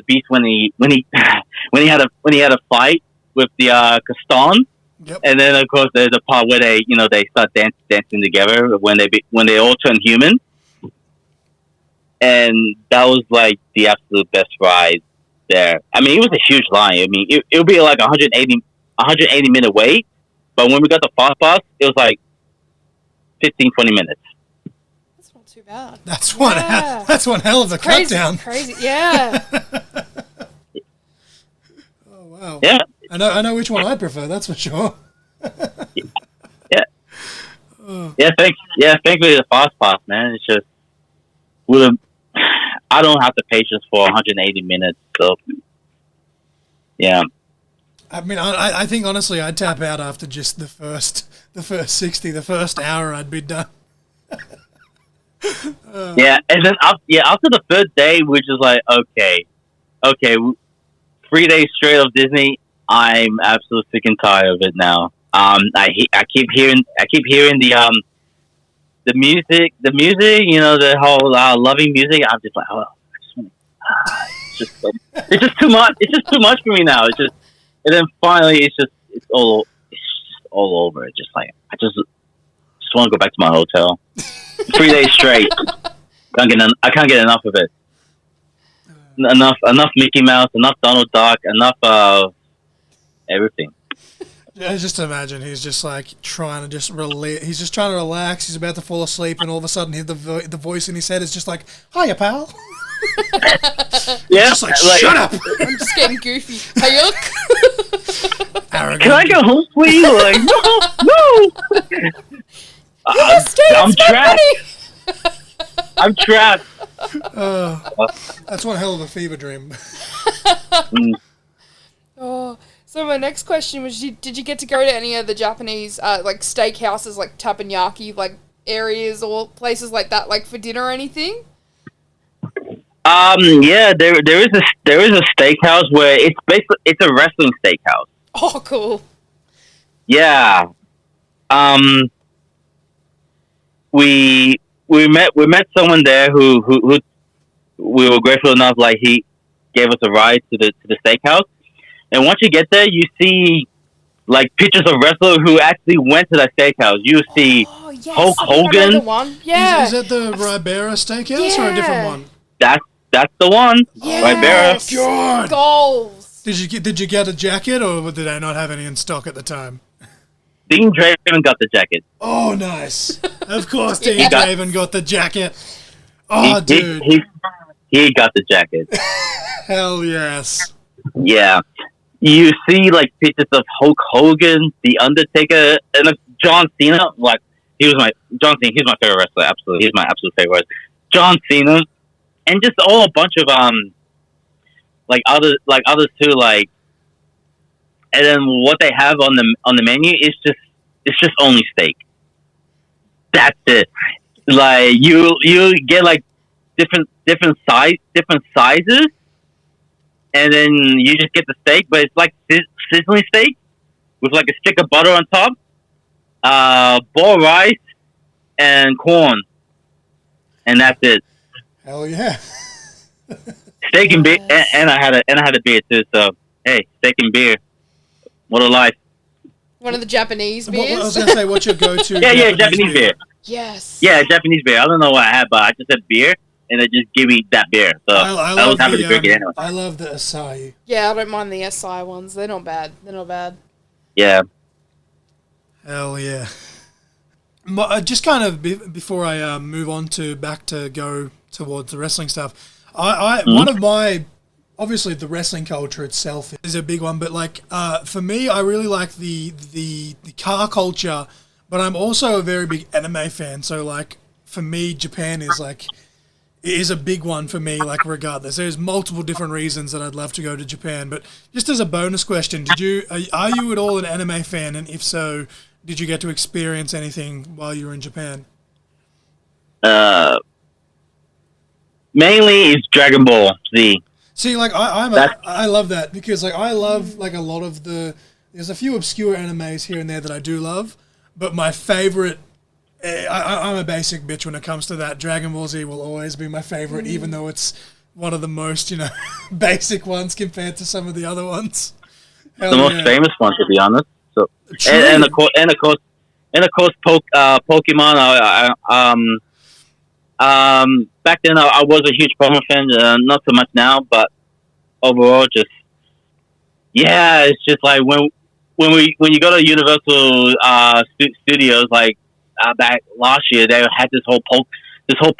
Beast when he had a fight with the Gaston. Yep. And then of course there's a part where they start dancing together when they all turn human, and that was like the absolute best ride there. I mean, it was a huge line. I mean, it would be like 180 minute wait, but when we got the fast pass, it was like 15-20 minutes. That's not too bad. That's one hell of a cut down. Crazy, yeah. Oh wow. Yeah. I know which one I prefer. That's for sure. Yeah. Thankfully the fast pass, man. It's just I don't have the patience for 180 minutes. So yeah. I mean, I think honestly, I'd tap out after just the first 60, the first hour. I'd be done. Yeah, and then after the third day, we're just like, okay, 3 days straight of Disney. I'm absolutely sick and tired of it now. I keep hearing the music, the whole loving music. I'm just like, it's just too much. It's just too much for me now. And then finally, it's all over. It's just like I just want to go back to my hotel. 3 days straight. I can't get enough of it. Enough Mickey Mouse, enough Donald Duck, enough everything. Yeah, just imagine he's just like trying to he's just trying to relax. He's about to fall asleep, and all of a sudden, the voice in his head is just like, "Hiya, pal." Yeah, just like, shut up. I'm just getting goofy. Hey, look. Aragon. Can I go home, please? Like, no. I'm trapped. I'm trapped. That's one hell of a fever dream. Oh. So my next question was, did you get to go to any of the Japanese like steakhouses, like teppanyaki, like areas or places like that, like for dinner or anything? Yeah, there is a steakhouse where it's a wrestling steakhouse. Oh, cool. Yeah. We met someone there who we were grateful enough, like he gave us a ride to the steakhouse. And once you get there, you see like pictures of wrestlers who actually went to that steakhouse. You see Hulk Hogan. One. Yeah. Is that the Ribera Steakhouse or a different one? That's the one. Yes. Ribera. God. Goals. Did you get a jacket, or did I not have any in stock at the time? Dean Draven got the jacket. Oh, nice. Of course, Dean Draven got the jacket. Oh, dude. He got the jacket. Hell yes. Yeah. You see like pictures of Hulk Hogan, The Undertaker, and John Cena. Like he's my favorite wrestler. Absolutely, he's my absolute favorite. John Cena, and just all a bunch of others too. Like, and then what they have on the menu is just only steak. That's it. Like you get like different sizes. And then you just get the steak, but it's like sizzling steak with like a stick of butter on top, boiled rice, and corn, and that's it. Hell yeah. Steak and beer, and I had a beer too. So hey, steak and beer, what a life! One of the Japanese I beers. was gonna say, what's your go-to? Yeah, Japanese beer. Yes. Yeah, Japanese beer. I don't know what I had, but I just said beer, and they just give me that beer. So I was happy to drink it anyway. I love the acai. Yeah, I don't mind the SI ones. They're not bad. Yeah. Hell yeah. Just kind of before I move on to back to go towards the wrestling stuff, one of my, obviously the wrestling culture itself is a big one, but like for me, I really like the car culture, but I'm also a very big anime fan. So like for me, Japan is a big one for me. Like regardless, there's multiple different reasons that I'd love to go to Japan. But just as a bonus question, are you at all an anime fan? And if so, did you get to experience anything while you were in Japan? Mainly it's Dragon Ball Z. See, like I love that because like I love like a lot of there's a few obscure animes here and there that I do love, but my favorite, I'm a basic bitch when it comes to that. Dragon Ball Z will always be my favorite, even though it's one of the most basic ones compared to some of the other ones. The most famous one, to be honest. So and of course Pokemon. Back then I was a huge Pokemon fan. Not so much now, but overall, it's just like when you go to Universal Studios, like back last year, they had this whole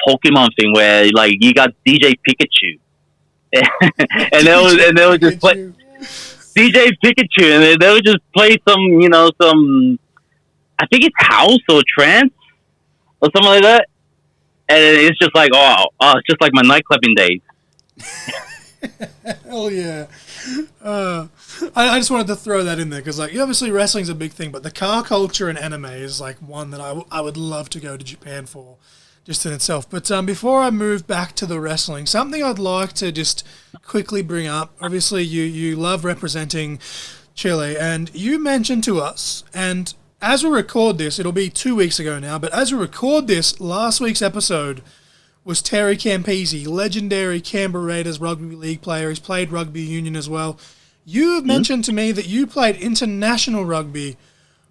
Pokemon thing where like you got DJ Pikachu, and they would just play DJ Pikachu, and they would just play some I think it's house or trance or something like that. And it's just like, it's just like my nightclubbing days. Hell yeah. I just wanted to throw that in there because, like, obviously wrestling's a big thing, but the car culture and anime is, like, one that I would love to go to Japan for just in itself. But before I move back to the wrestling, something I'd like to just quickly bring up. Obviously, you love representing Chile, and you mentioned to us, and as we record this, it'll be 2 weeks ago now, but as we record this, last week's episode was Terry Campese, legendary Canberra Raiders rugby league player. He's played rugby union as well. You've mentioned to me that you played international rugby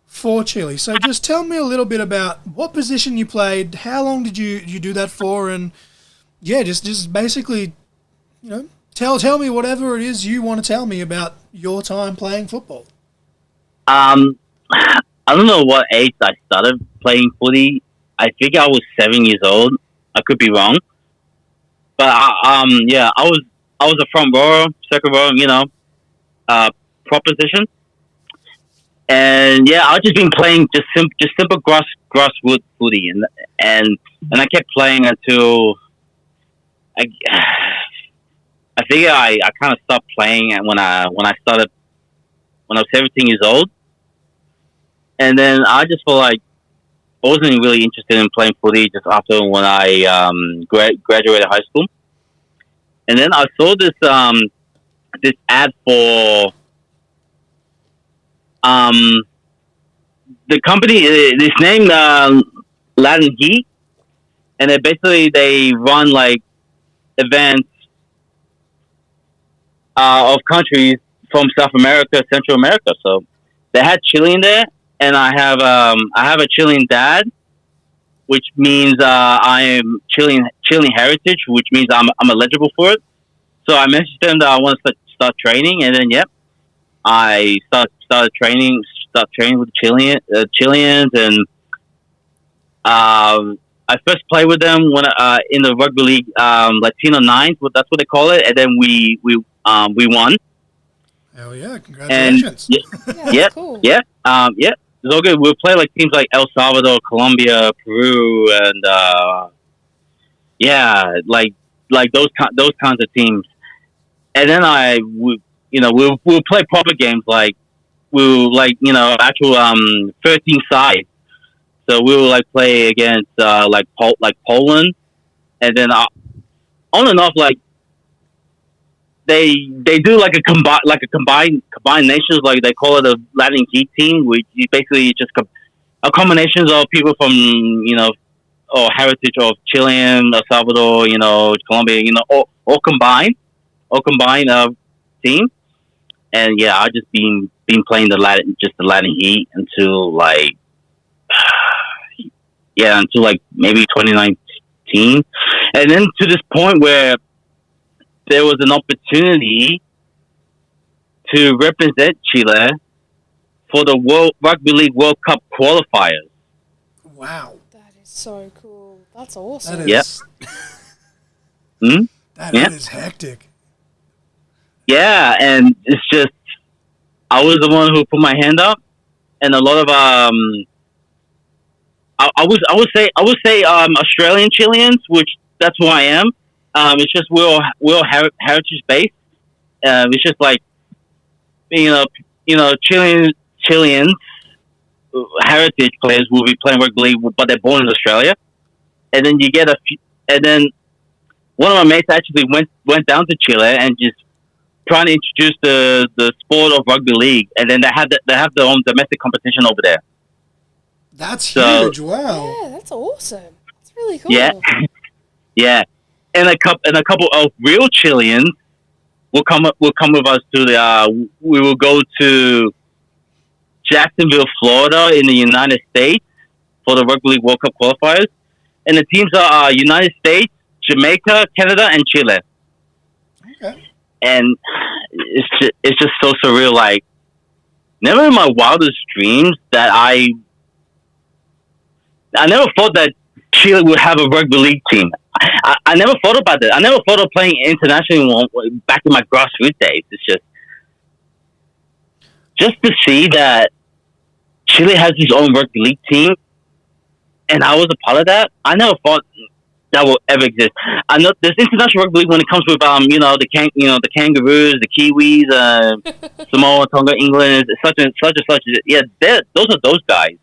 for Chile. So just tell me a little bit about what position you played, how long did you do that for, and yeah, just basically, tell me whatever it is you want to tell me about your time playing football. I don't know what age I started playing footy. I think I was 7 years old. I could be wrong, but I was a front rower, second row, prop position, and I've just been playing just simple grassroots footy, and I kept playing until I think I kind of stopped playing when I started when I was 17 years old. And then I just felt like I wasn't really interested in playing footy just after when I graduated high school. And then I saw this ad for the company. It's named Latin Heat, and they run like events of countries from South America, Central America. So they had Chile in there. And I have a Chilean dad, which means I am Chilean heritage, which means I'm eligible for it. So I messaged them that I want to start training, and then I started training with Chileans, and I first played with them when in the rugby league Latino Nines, that's what they call it, and then we won. Hell yeah! Congratulations. And, cool. It's all good. We'll play like teams like El Salvador, Colombia, Peru, and like those kinds of teams. And then we'll play proper games like actual 13 sides. So we will like play against like Poland, and then on and off like they do like a combined nations, like they call it a Latin Heat team, which is basically just a combination of people from or heritage of Chilean, El Salvador, Colombia, all combined team. And yeah, I just been playing the Latin Heat until like maybe 2019, and then to this point where there was an opportunity to represent Chile for the World Rugby League World Cup qualifiers. Wow, that is so cool. That's awesome. That is, that is hectic. Yeah, and it's just I was the one who put my hand up, and a lot of I would say Australian Chileans, which that's who I am. It's just we're all heritage based. It's just like Chileans heritage players will be playing rugby league, but they're born in Australia. And then you get and then one of my mates actually went down to Chile and just trying to introduce the sport of rugby league, and then they have their own domestic competition over there. That's huge! Wow. Yeah, that's awesome. That's really cool. Yeah, yeah, and a couple of real Chileans will come with us to the. We will go to Jacksonville, Florida, in the United States for the Rugby League World Cup qualifiers, and the teams are United States, Jamaica, Canada, and Chile. Okay. And it's just so surreal. Like, never in my wildest dreams that I never thought that Chile would have a rugby league team. I never thought about it. I never thought of playing internationally back in my grassroots days. It's just to see that Chile has his own rugby league team, and I was a part of that. I never thought that will ever exist. I know there's international rugby league when it comes with the Kangaroos, the Kiwis, Samoa, Tonga, England, such and such. Yeah, those are those guys.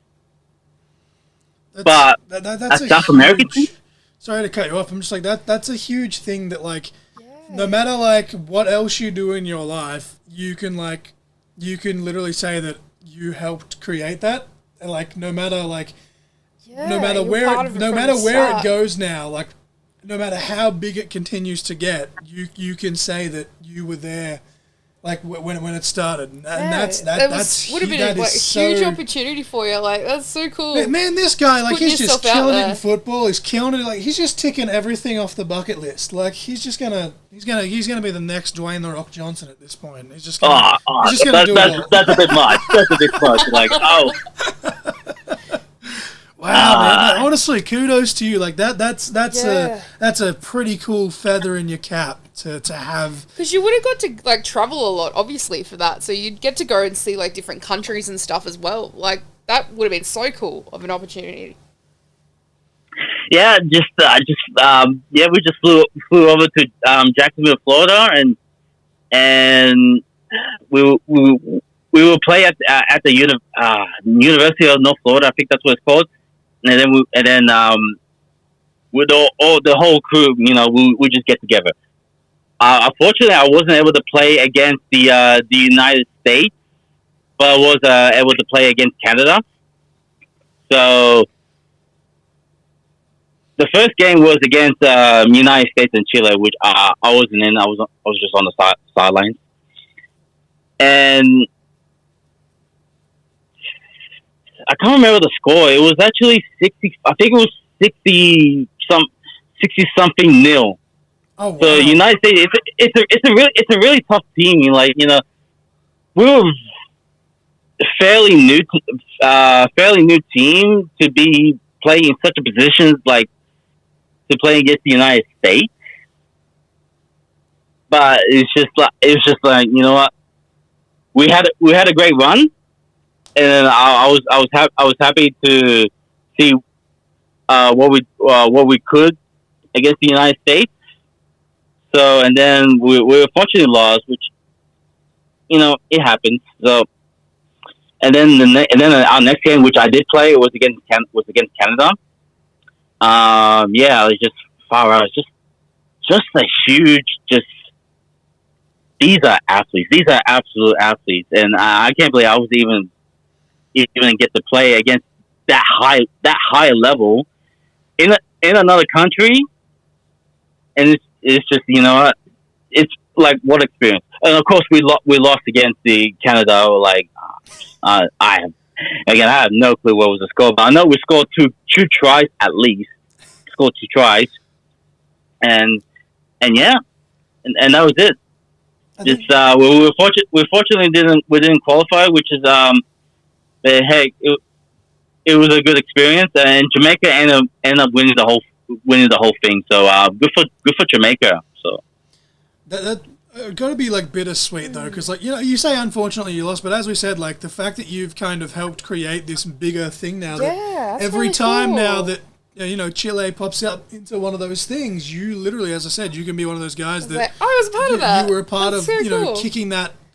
But that's a South American team. Sorry to cut you off. I'm just like that's a huge thing that no matter like what else you do in your life, you can literally say that you helped create that, and no matter where it goes now, no matter how big it continues to get, you can say that you were there, when it started, and that's would have been a huge opportunity for you. That's so cool. Man, this guy he's just killing it in football. He's killing it. He's just ticking everything off the bucket list. He's gonna be the next Dwayne the Rock Johnson at this point. He's just gonna do it all. That's a bit much. That's a bit much. Wow, man! Honestly, kudos to you. That's a pretty cool feather in your cap to have. Because you would have got to travel a lot, obviously, for that. So you'd get to go and see different countries and stuff as well. That would have been so cool of an opportunity. Yeah, we just flew over to Jacksonville, Florida, and we will play at the University of North Florida. I think that's what it's called. And then with all the whole crew, we just get together. Unfortunately, I wasn't able to play against the United States, but I was able to play against Canada. So the first game was against United States and Chile, which I wasn't in. I was just on the sidelines, and I can't remember the score. It was actually 60. I think it was 60 something nil. Oh wow! So United States, it's a really tough team. We were fairly new team to be playing in such a position to play against the United States. But it's just you know what, we had a great run. And I was happy to see what we could against the United States. So, and then we unfortunately lost, which it happens. So, and then our next game, which I did play, was against Canada. It was just far out. Just a huge these are athletes. These are absolute athletes, and I can't believe I was even get to play against that high level. in another country, and it's just what, it's like what experience. And of course we lost against the Canada. Like I have no clue what was the score, but I know we scored two tries at least. Scored 2 tries, and yeah, and that was it. Just we fortunately didn't qualify, which is but hey, it was a good experience, and Jamaica ended up winning the whole thing. So good for Jamaica. So that got to be like bittersweet though, because like you say unfortunately you lost, but as we said, like the fact that you've kind of helped create this bigger thing now. That every really time cool. Now that Chile pops up into one of those things, you literally, as I said, you can be one of those guys that I was part of that. You were a part that's of, so cool.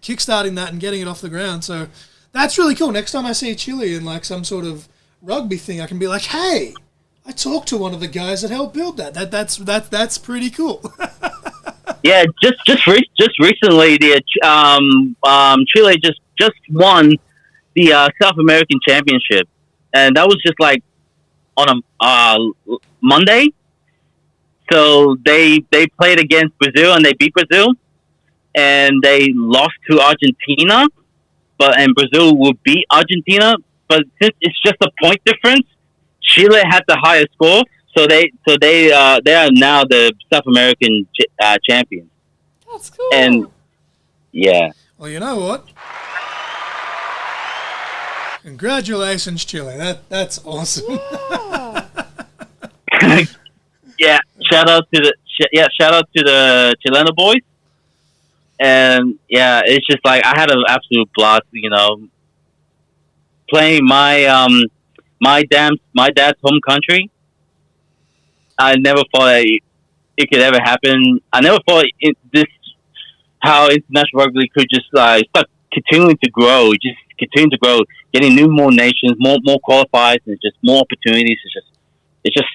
kickstarting that and getting it off the ground. So that's really cool. Next time I see Chile in like some sort of rugby thing, I can be like, hey, I talked to one of the guys that helped build that. That's pretty cool. Yeah, just recently, Chile just won the South American Championship, and that was just like on a Monday. So they played against Brazil and they beat Brazil, and they lost to Argentina, and Brazil will beat Argentina. But since it's just a point difference, Chile had the higher score, so they are now the South American champions. That's cool. And yeah. Well, you know what? Congratulations, Chile. That's awesome. Yeah. Yeah. Shout out to the Chileno boys. And yeah, it's just like I had an absolute blast, playing my dad's home country. I never thought it could ever happen. I never thought how international rugby could just start continuing to grow, getting more nations, more qualifiers, and just more opportunities. It's just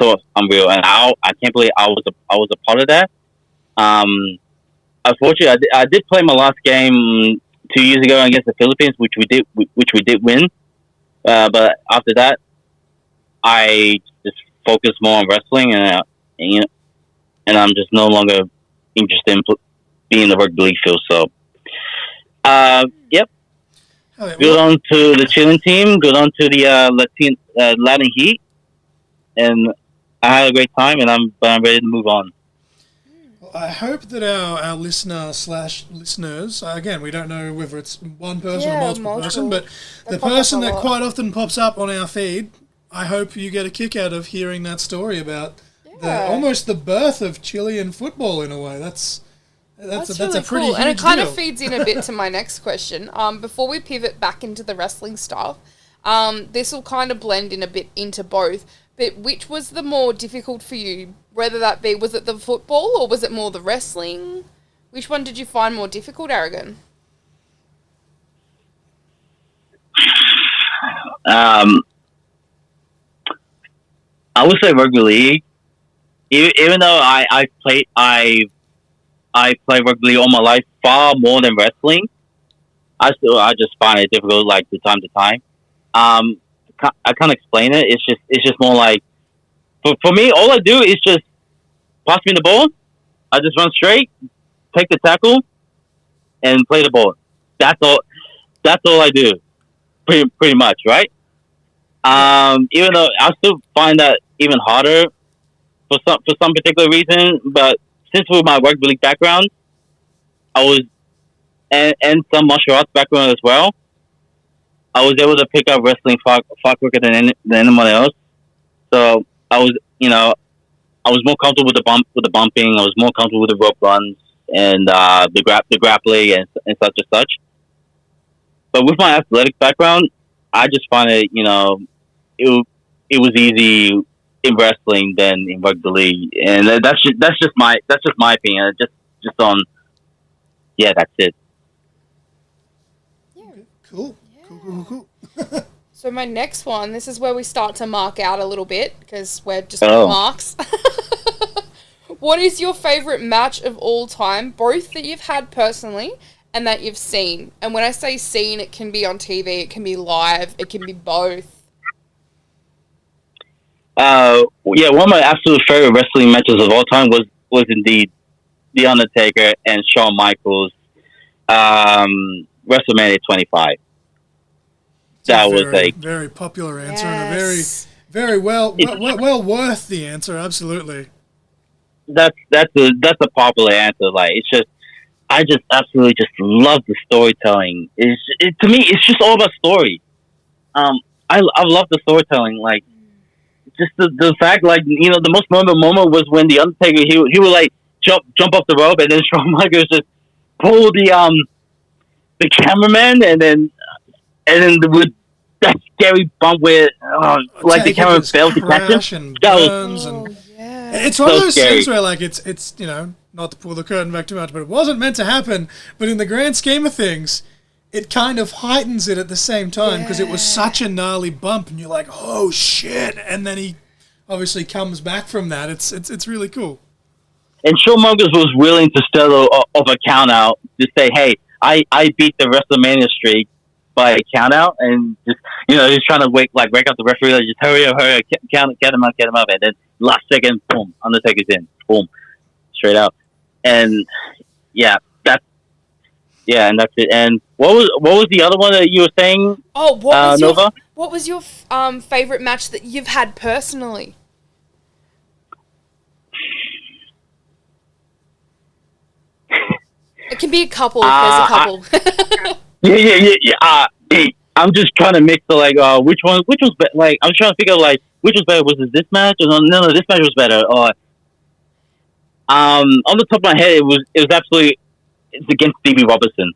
so unreal, and I can't believe I was a part of that. Unfortunately, I did play my last game 2 years ago against the Philippines, which we did win. But after that, I just focused more on wrestling, and I'm just no longer interested in being in the rugby league field. So, yep. Good on to the Chilean team. Good on to the Latin Heat, and I had a great time, and I'm ready to move on. I hope that our listeners, again, we don't know whether it's one person or multiple person, but the person that quite often pops up on our feed, I hope you get a kick out of hearing that story about almost the birth of Chilean football in a way. That's really a pretty cool. huge And it kind deal. of feeds in a bit to my next question. Before we pivot back into the wrestling stuff, this will kind of blend in a bit into both. But which was the more difficult for you? Whether that be, was it the football or was it more the wrestling? Which one did you find more difficult, Aragon? I would say rugby league. Even though I play rugby league all my life, far more than wrestling. I just find it difficult, like from time to time. I can't explain it. It's just more like for me. All I do is just pass me the ball. I just run straight, take the tackle, and play the ball. That's all. That's all I do. Pretty much, right? Even though I still find that even harder for some particular reason, but since with my rugby league background, I was and some martial arts background as well, I was able to pick up wrestling far quicker than anyone else. So I was more comfortable with the bumping. I was more comfortable with the rope runs and the grappling and such and such. But with my athletic background, I just find it it was easy in wrestling than in rugby league, and that's just my opinion. Just on that's it. Yeah. Cool. So my next one, this is where we start to mark out a little bit because we're just marks. What is your favourite match of all time, both that you've had personally and that you've seen? And when I say seen, it can be on TV, it can be live, it can be both. Yeah, one of my absolute favorite wrestling matches of all time was indeed The Undertaker and Shawn Michaels, WrestleMania 25. That was like very popular answer and a very well worth the answer. Absolutely. That's a popular answer. Like it's just, I just absolutely just love the storytelling. To me, it's just all about story. I love the storytelling. Like just the fact, like the most memorable moment was when the Undertaker he would like jump off the rope, and then Shawn Michaels just pull the cameraman, and then with that scary bump where like the camera failed to catch him. It's one of those things where like it's not to pull the curtain back too much, but it wasn't meant to happen. But in the grand scheme of things, it kind of heightens it at the same time because it was such a gnarly bump, and you're like, oh shit! And then he obviously comes back from that. It's really cool. And Shawn Michaels was willing to settle of a count out to say, hey, I beat the WrestleMania streak by a count out, and just he's trying to wake up the referee, like, just hurry up, count him up, and then last second, boom, Undertaker's in, boom, straight out, and that's it. And what was the other one that you were saying? Oh, Nova? What was your favorite match that you've had personally? It can be a couple if there's a couple. Yeah. I'm just trying to mix the which was better. Like I'm trying to figure out which was better. Was it this match? Or no, this match was better. Or on the top of my head, it's against D.B. Robertson.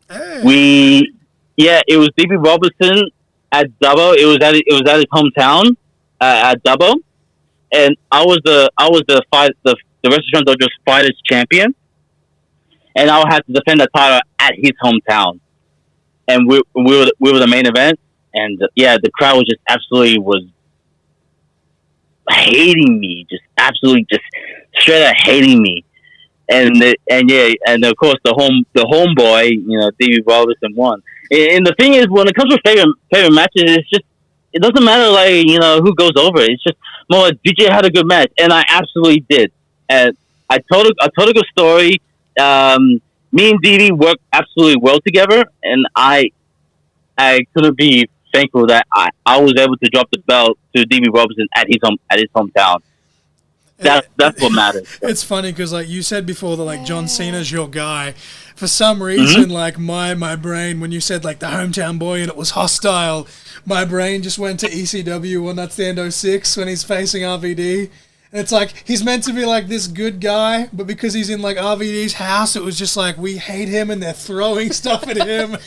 Hey. It was D.B. Robertson at Dubbo. It was at his hometown at Dubbo, and I was the Restaurant Dojo's Fighters champion. And I had to defend the title at his hometown, and we were the main event. And the crowd was just absolutely hating me, just absolutely just straight out hating me. And of course the homeboy, Davey Robertson won. And the thing is, when it comes to favorite matches, it doesn't matter who goes over. It's just more like DJ had a good match, and I absolutely did. And I told a good story. Me and Dee worked absolutely well together, and I couldn't be thankful that I was able to drop the belt to D.B. Robertson at his hometown. That's what matters. It's funny because like you said before that John Cena's your guy. For some reason, my brain, when you said the hometown boy and it was hostile, my brain just went to ECW on that Stand 06 when he's facing RVD. And it's like, he's meant to be this good guy, but because he's in RVD's house, it was just we hate him and they're throwing stuff at him.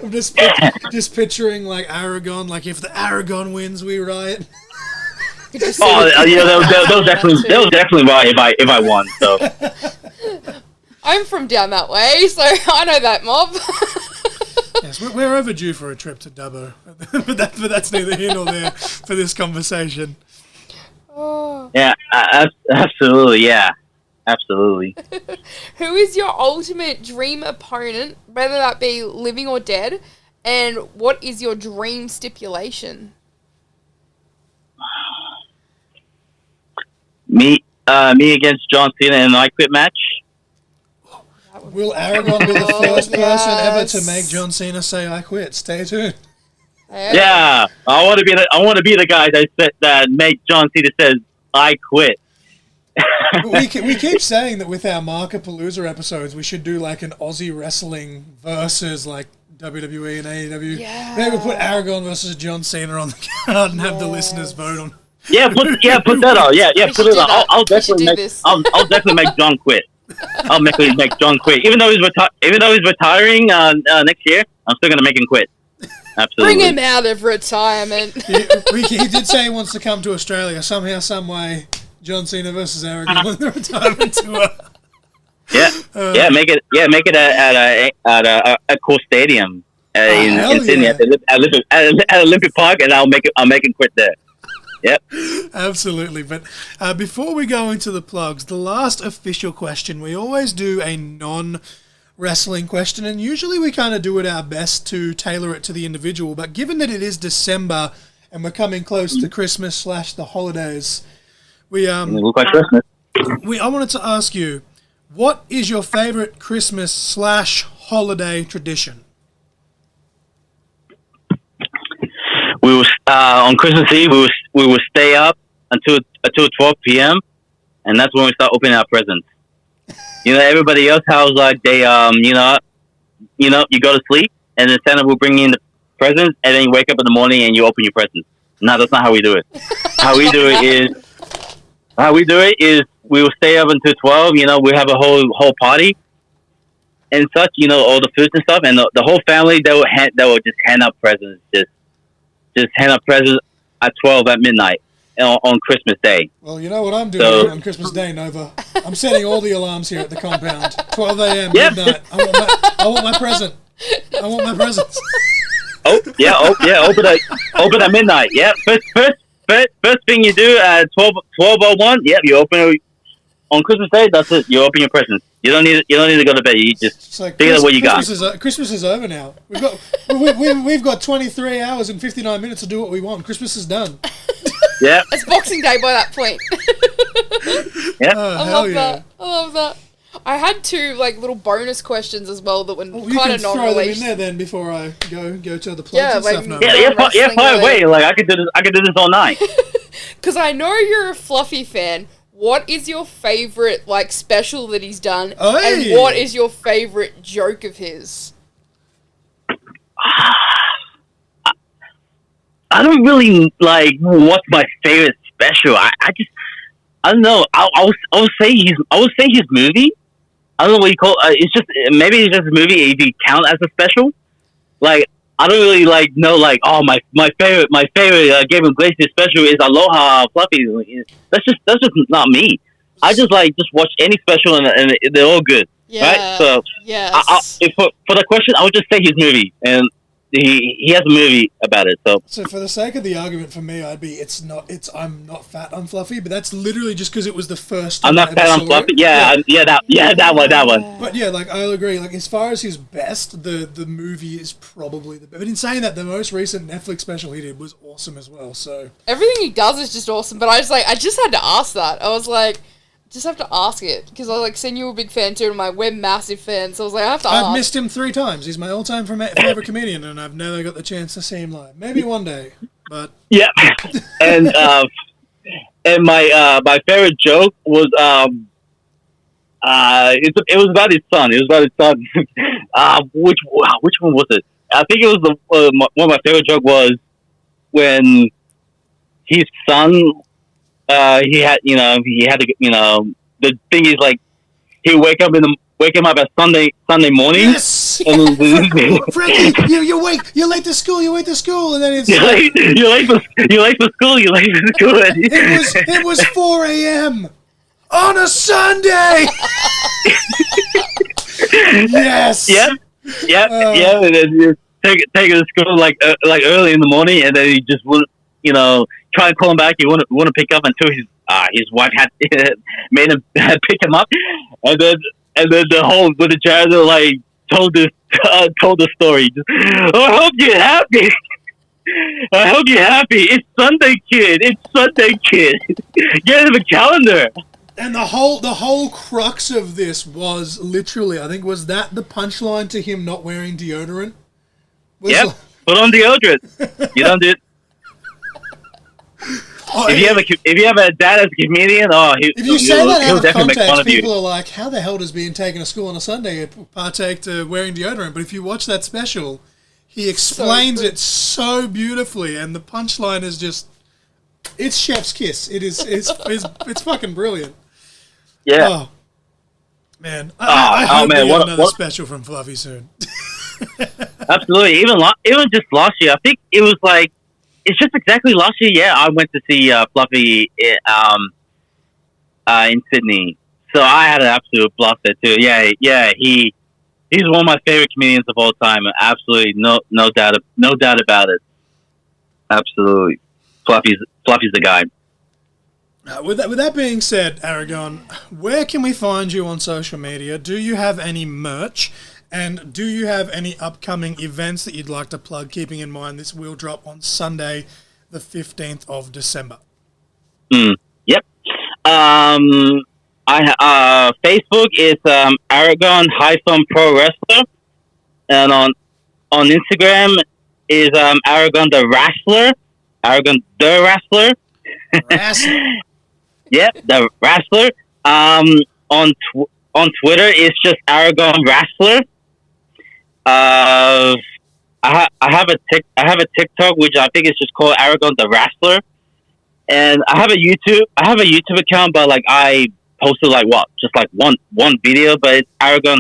I'm just picturing Aragon, if the Aragon wins, we riot. That was definitely why if I won. So I'm from down that way, so I know that mob. Yes, we're overdue for a trip to Dubbo, but that's neither here nor there for this conversation. Oh. Yeah, absolutely. Yeah, absolutely. Who is your ultimate dream opponent, whether that be living or dead, and what is your dream stipulation? Me against John Cena in an I Quit match. Will Aragon be the first person ever to make John Cena say "I quit"? Stay tuned. Yeah, I want to be the guy that make John Cena says "I quit." we keep saying that with our Markapalooza episodes, we should do an Aussie wrestling versus WWE and AEW. Yeah. Maybe we'll put Aragon versus John Cena on the card and have the listeners vote on. Put that on. Put it on. I'll definitely make John quit. I'll make John quit. Even though he's retiring next year, I'm still gonna make him quit. Absolutely. Bring him out of retirement. He did say he wants to come to Australia somehow, some way. John Cena versus Aragon on the retirement tour. Make it at a Core Stadium in Sydney at Olympic Park, and I'll make him quit there. Yep. Absolutely. But before we go into the plugs, the last official question, we always do a non-wrestling question, and usually we kind of do it our best to tailor it to the individual. But given that it is December and we're coming close to Christmas / the holidays. We It look like Christmas. I wanted to ask you, what is your favorite Christmas / holiday tradition? We will on Christmas Eve. We will stay up until 12 p.m. and that's when we start opening our presents. Everybody else has like they you go to sleep and then Santa will bring in the presents and then you wake up in the morning and you open your presents. No, that's not how we do it. How we do it is we will stay up until 12. We have a whole party and such. All the foods and stuff, and the whole family they will just hand out presents. Just hand out presents at 12 at midnight on Christmas Day. Well, you know what I'm doing on Christmas Day, Nova? I'm setting all the alarms here at the compound. 12 a.m. midnight. I want my present. I want my presents. Open at midnight. Yeah, first thing you do at 12:01. Yeah, you open on Christmas Day. That's it. You open your presents. You don't need to go to bed. You just figure out what you got. Christmas is over now. We've got 23 hours and 59 minutes to do what we want. Christmas is done. Yeah, it's Boxing Day by that point. Yeah, I love that. I had two little bonus questions as well that were kind of non-related. You can throw them in there then before I go to the plugs and stuff. Fire away. I could do this all night. Because I know you're a Fluffy fan. What is your favourite special that he's done, and what is your favourite joke of his? I don't really what's my favorite special. I don't know. I would say his movie. I don't know what you call it. Maybe it's just a movie if you count as a special. I don't really know my favorite Game of Glacier special is Aloha Fluffy. That's just not me. I just watch any special and they're all good. Yeah. Right? So yes. For the question, I would just say his movie, and he has a movie about it. So for the sake of the argument, for me, I'd be I'm not fat, I'm fluffy, but that's literally just because it was the first time I'm not fat, I'm fluffy. That one. But I'll agree. As far as his best, the movie is probably the best. But in saying that, the most recent Netflix special he did was awesome as well. So everything he does is just awesome. But I just had to ask that. I was just have to ask it because I seen you were a big fan too, and we're massive fans. So I was I have to ask. I've missed him 3 times. He's my all-time favorite comedian, and I've never got the chance to see him live. Maybe one day, but yeah. And my favorite joke was it was about his son. Which one was it? I think it was one of my favorite joke was when his son. He had to, the thing is he'll wake him up at Sunday morning. Yes. Frankie, you're late to school, and then it's you're late for school. It was 4 a.m. on a Sunday. Yes. Yep. And then you take it to school early in the morning, and then he just wouldn't, try and call him back. He wouldn't pick up until his wife had made him pick him up, and then the whole with the janitor told the story. I hope you're happy. I hope you're happy. It's Sunday, kid. Get him a calendar. And the whole crux of this was literally, I think, was that the punchline to him not wearing deodorant? Yep. Put on deodorant. You don't do it. If you have a dad as a comedian, if you say that out of context, people are like, "How the hell does being taken to school on a Sunday partake to wearing deodorant?" But if you watch that special, he explains it so beautifully, and the punchline is just—it's chef's kiss. It's fucking brilliant. Yeah. Oh, man, I hope we get another special from Fluffy soon. Absolutely. Even just last year, I think it was it's just exactly last year. Yeah, I went to see Fluffy in Sydney, so I had an absolute blast there too. Yeah, he's one of my favorite comedians of all time. Absolutely, no doubt about it. Absolutely, Fluffy's the guy. With that being said, Aragon, where can we find you on social media? Do you have any merch? And do you have any upcoming events that you'd like to plug, keeping in mind this will drop on Sunday, the 15th of December. Yep. Facebook is Aragon Pro Wrestler, and on Instagram is Aragon the Wrestler. Aragon the Wrestler. Wrestler. Yep, the Wrestler. On Twitter it's just Aragon Wrestler. I have a TikTok which I think is just called Aragon the Wrestler, and I have a YouTube account, but like I posted just one video, but it's Aragon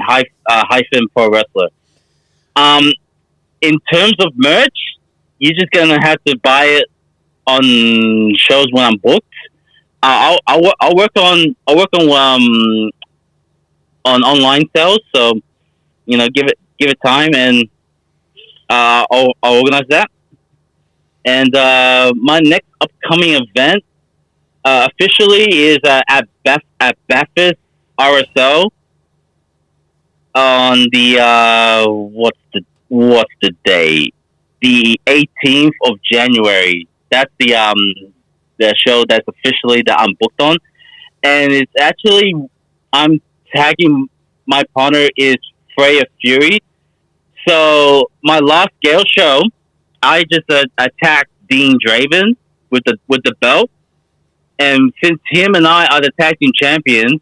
Pro Wrestler. In terms of merch, you're just gonna have to buy it on shows when I'm booked. I'll work on online sales, so give it time, and I'll organize that. And my next upcoming event officially is at Beth's RSO on the what's the date? The 18th of January. That's the show that's officially that I'm booked on, and it's actually I'm tagging my partner is Freya Fury. So my last Gale show, I just attacked Dean Draven with the belt, and since him and I are the tag team champions,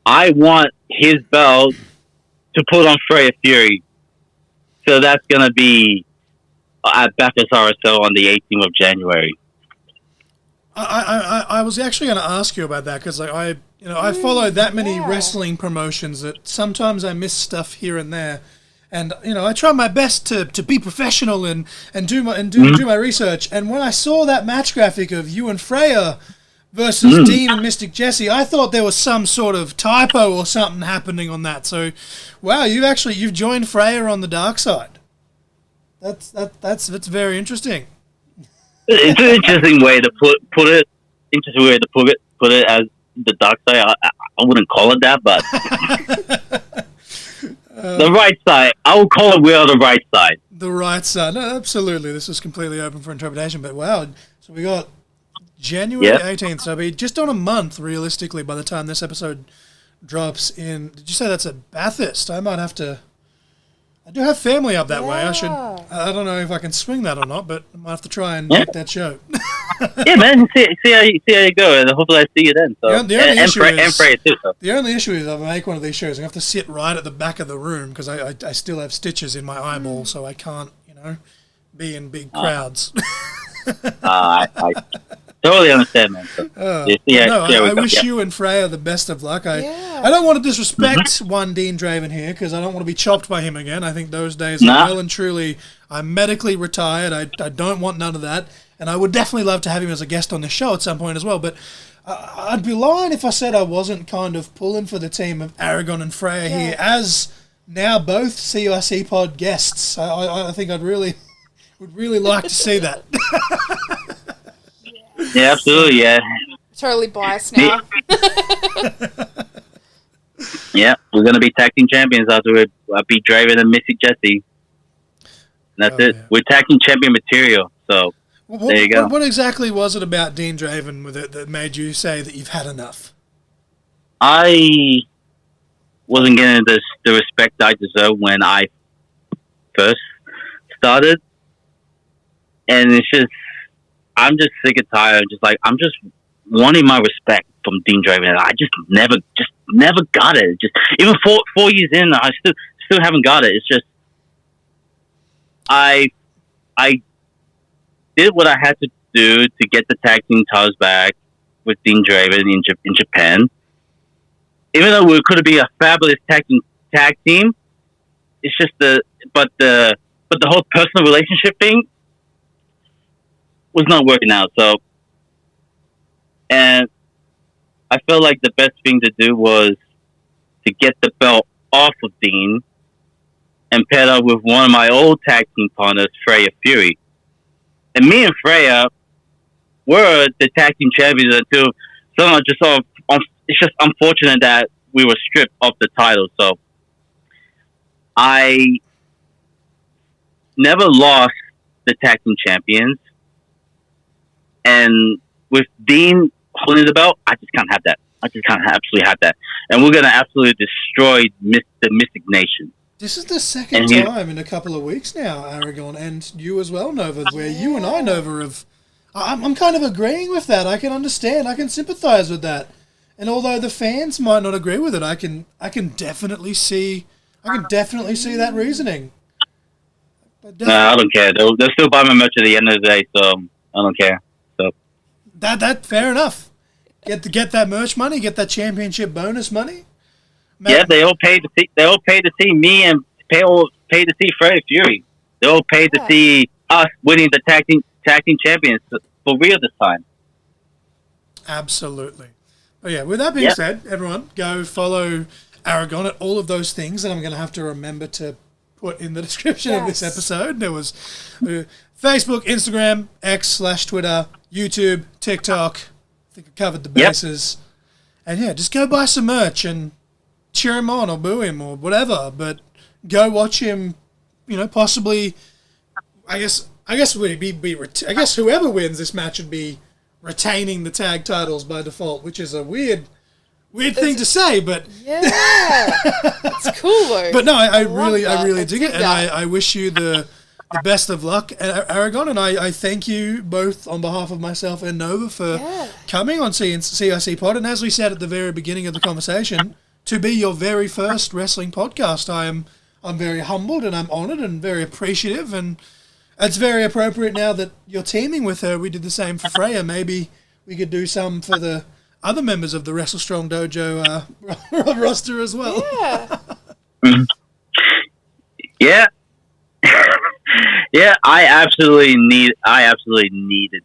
I want his belt to put on Freya Fury. So that's gonna be at Beth's RSO on the 18th of January. I was actually going to ask you about that because I follow that many wrestling promotions that sometimes I miss stuff here and there, and I try my best to be professional and do my research. And when I saw that match graphic of you and Freya versus Dean and Mystic Jesse, I thought there was some sort of typo or something happening on that. So, wow, you've joined Freya on the dark side. That's very interesting. It's an interesting way to put it. Interesting way to put it as the dark side. I wouldn't call it that, but the right side. I would call it we're on the right side. The right side. No, absolutely. This is completely open for interpretation. But wow, so we got January 18th. So it'll be just on a month, realistically, by the time this episode drops in. Did you say that's at Bathurst? I might have to. I do have family up that way. I don't know if I can swing that or not, but I might have to try and make that show. Yeah, man. See how you go, and hopefully I see you then. So the only issue is if I make one of these shows, I have to sit right at the back of the room because I still have stitches in my eyeball, so I can't be in big crowds. I totally understand, man. So, I wish you and Freya the best of luck. I don't want to disrespect one Dean Draven here because I don't want to be chopped by him again. I think those days are well and truly. I'm medically retired. I don't want none of that, and I would definitely love to have him as a guest on the show at some point as well. But I'd be lying if I said I wasn't kind of pulling for the team of Aragon and Freya here as now both CIC Pod guests. I think would really like to see that. Yeah, absolutely, yeah. Totally biased now. Yeah, we're going to be tag team champions after we beat Draven and Mystic Jesse. And that's it. Yeah. We're tag team champion material, so there you go. What exactly was it about Dean Draven with it that made you say that you've had enough? I wasn't getting the respect I deserved when I first started. And it's just, I'm just sick and tired. I'm just wanting my respect from Dean Draven. I just never got it. Just even 4 years in, I still haven't got it. It's just I did what I had to do to get the tag team titles back with Dean Draven in Japan. Even though we could have been a fabulous tag team, it's just the whole personal relationship thing was not working out. So, and I felt like the best thing to do was to get the belt off of Dean and pair up with one of my old tag team partners, Freya Fury. And me and Freya were the tag team champions until someone just sort of, it's just unfortunate that we were stripped of the title. So I never lost the tag team champions. and with Dean holding the belt, I just can't have that. I just can't absolutely have that. And we're gonna absolutely destroy the Mystic Nation. This is the second time in a couple of weeks now, Aragon, and you as well, Nova, where you and I, Nova, have... I'm kind of agreeing with that. I can understand. I can sympathise with that. And although the fans might not agree with it, I can definitely see that reasoning. No, I don't care. They'll still buy my merch at the end of the day, so I don't care. So that fair enough. Get that merch money, get that championship bonus money. Man. Yeah, they all pay to see me and pay to see Freddie Fury. They all pay to see us winning the tag team champions for real this time. Absolutely. But yeah, with that being said, everyone go follow Aragon at all of those things that I'm going to have to remember to put in the description of this episode. There was Facebook, Instagram, X/Twitter, YouTube, TikTok. I think I covered the bases. And yeah, just go buy some merch and cheer him on or boo him or whatever. But go watch him, possibly. I guess whoever wins this match would be retaining the tag titles by default, which is a weird thing to say, but it's cool though. But no, I really dig it, and I wish you the best of luck, Aragon, and I thank you both on behalf of myself and Nova for coming on CIC Pod, and as we said at the very beginning of the conversation, to be your very first wrestling podcast. I'm very humbled and I'm honoured and very appreciative, and it's very appropriate now that you're teaming with her. We did the same for Freya. Maybe we could do some for the other members of the Wrestle Strong Dojo roster as well. Yeah. Yeah, I absolutely needed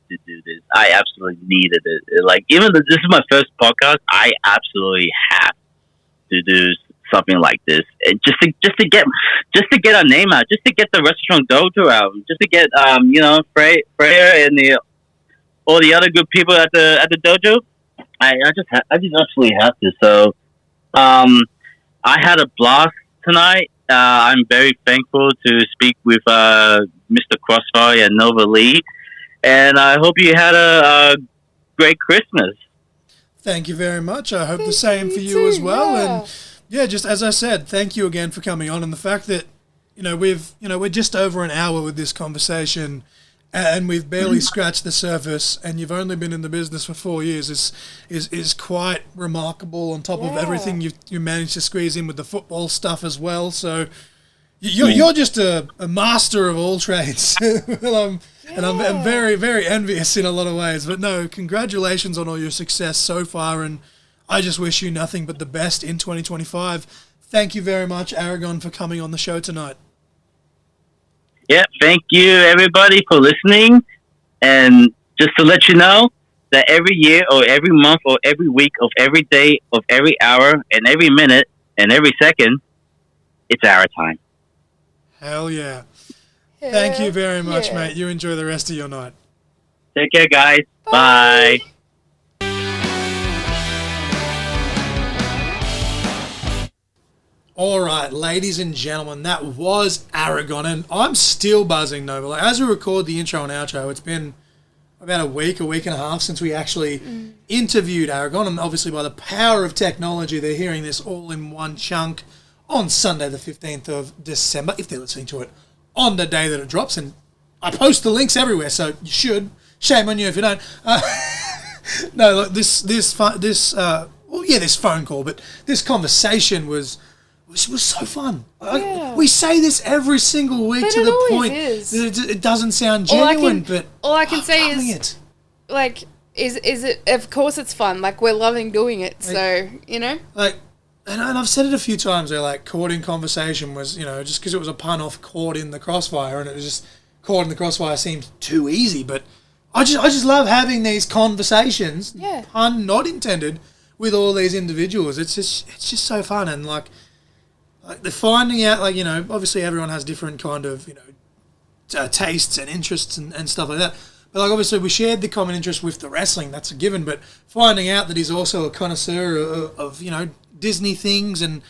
to do this. I absolutely needed it. Like, even though this is my first podcast, I absolutely have to do something like this, and just to get our name out, just to get the Restaurant Dojo out, just to get Freya and all the other good people at the dojo. I just absolutely have to. So, I had a blast tonight. I'm very thankful to speak with Mr. Crossfire and Nova Lee, and I hope you had a great Christmas. Thank you very much. I hope the same for you as well. Yeah. And yeah, just as I said, thank you again for coming on, and the fact that we're just over an hour with this conversation, and we've barely scratched the surface, and you've only been in the business for 4 years is quite remarkable. On top of everything you managed to squeeze in with the football stuff as well, so you're just a master of all trades. And I'm very, very envious in a lot of ways. But no, congratulations on all your success so far, and I just wish you nothing but the best in 2025. Thank you very much, Aragon, for coming on the show tonight. Yeah, thank you everybody for listening. And just to let you know that every year or every month or every week of every day of every hour and every minute and every second, it's our time. Hell yeah. Thank you very much, mate. You enjoy the rest of your night. Take care, guys. Bye. All right, ladies and gentlemen, that was Aragon, and I'm still buzzing, Nova. Like, as we record the intro and outro, it's been about a week and a half since we actually interviewed Aragon, and obviously by the power of technology, they're hearing this all in one chunk on Sunday the 15th of December, if they're listening to it on the day that it drops, and I post the links everywhere, so you should. Shame on you if you don't. No, look, this phone call, but this conversation was so fun. We say this every single week, but to the point that it doesn't sound genuine. All I can say is, like, is it? Of course, it's fun. Like, we're loving doing it. So like, and I've said it a few times. Where, like, caught in conversation was, just because it was a pun off caught in the crossfire, and it was just caught in the crossfire seemed too easy. But I just love having these conversations. Yeah. Pun not intended, with all these individuals. It's just so fun, and like they're finding out, like, obviously everyone has different kind of, tastes and interests and stuff like that. But, like, obviously we shared the common interest with the wrestling, that's a given, but finding out that he's also a connoisseur of Disney things and,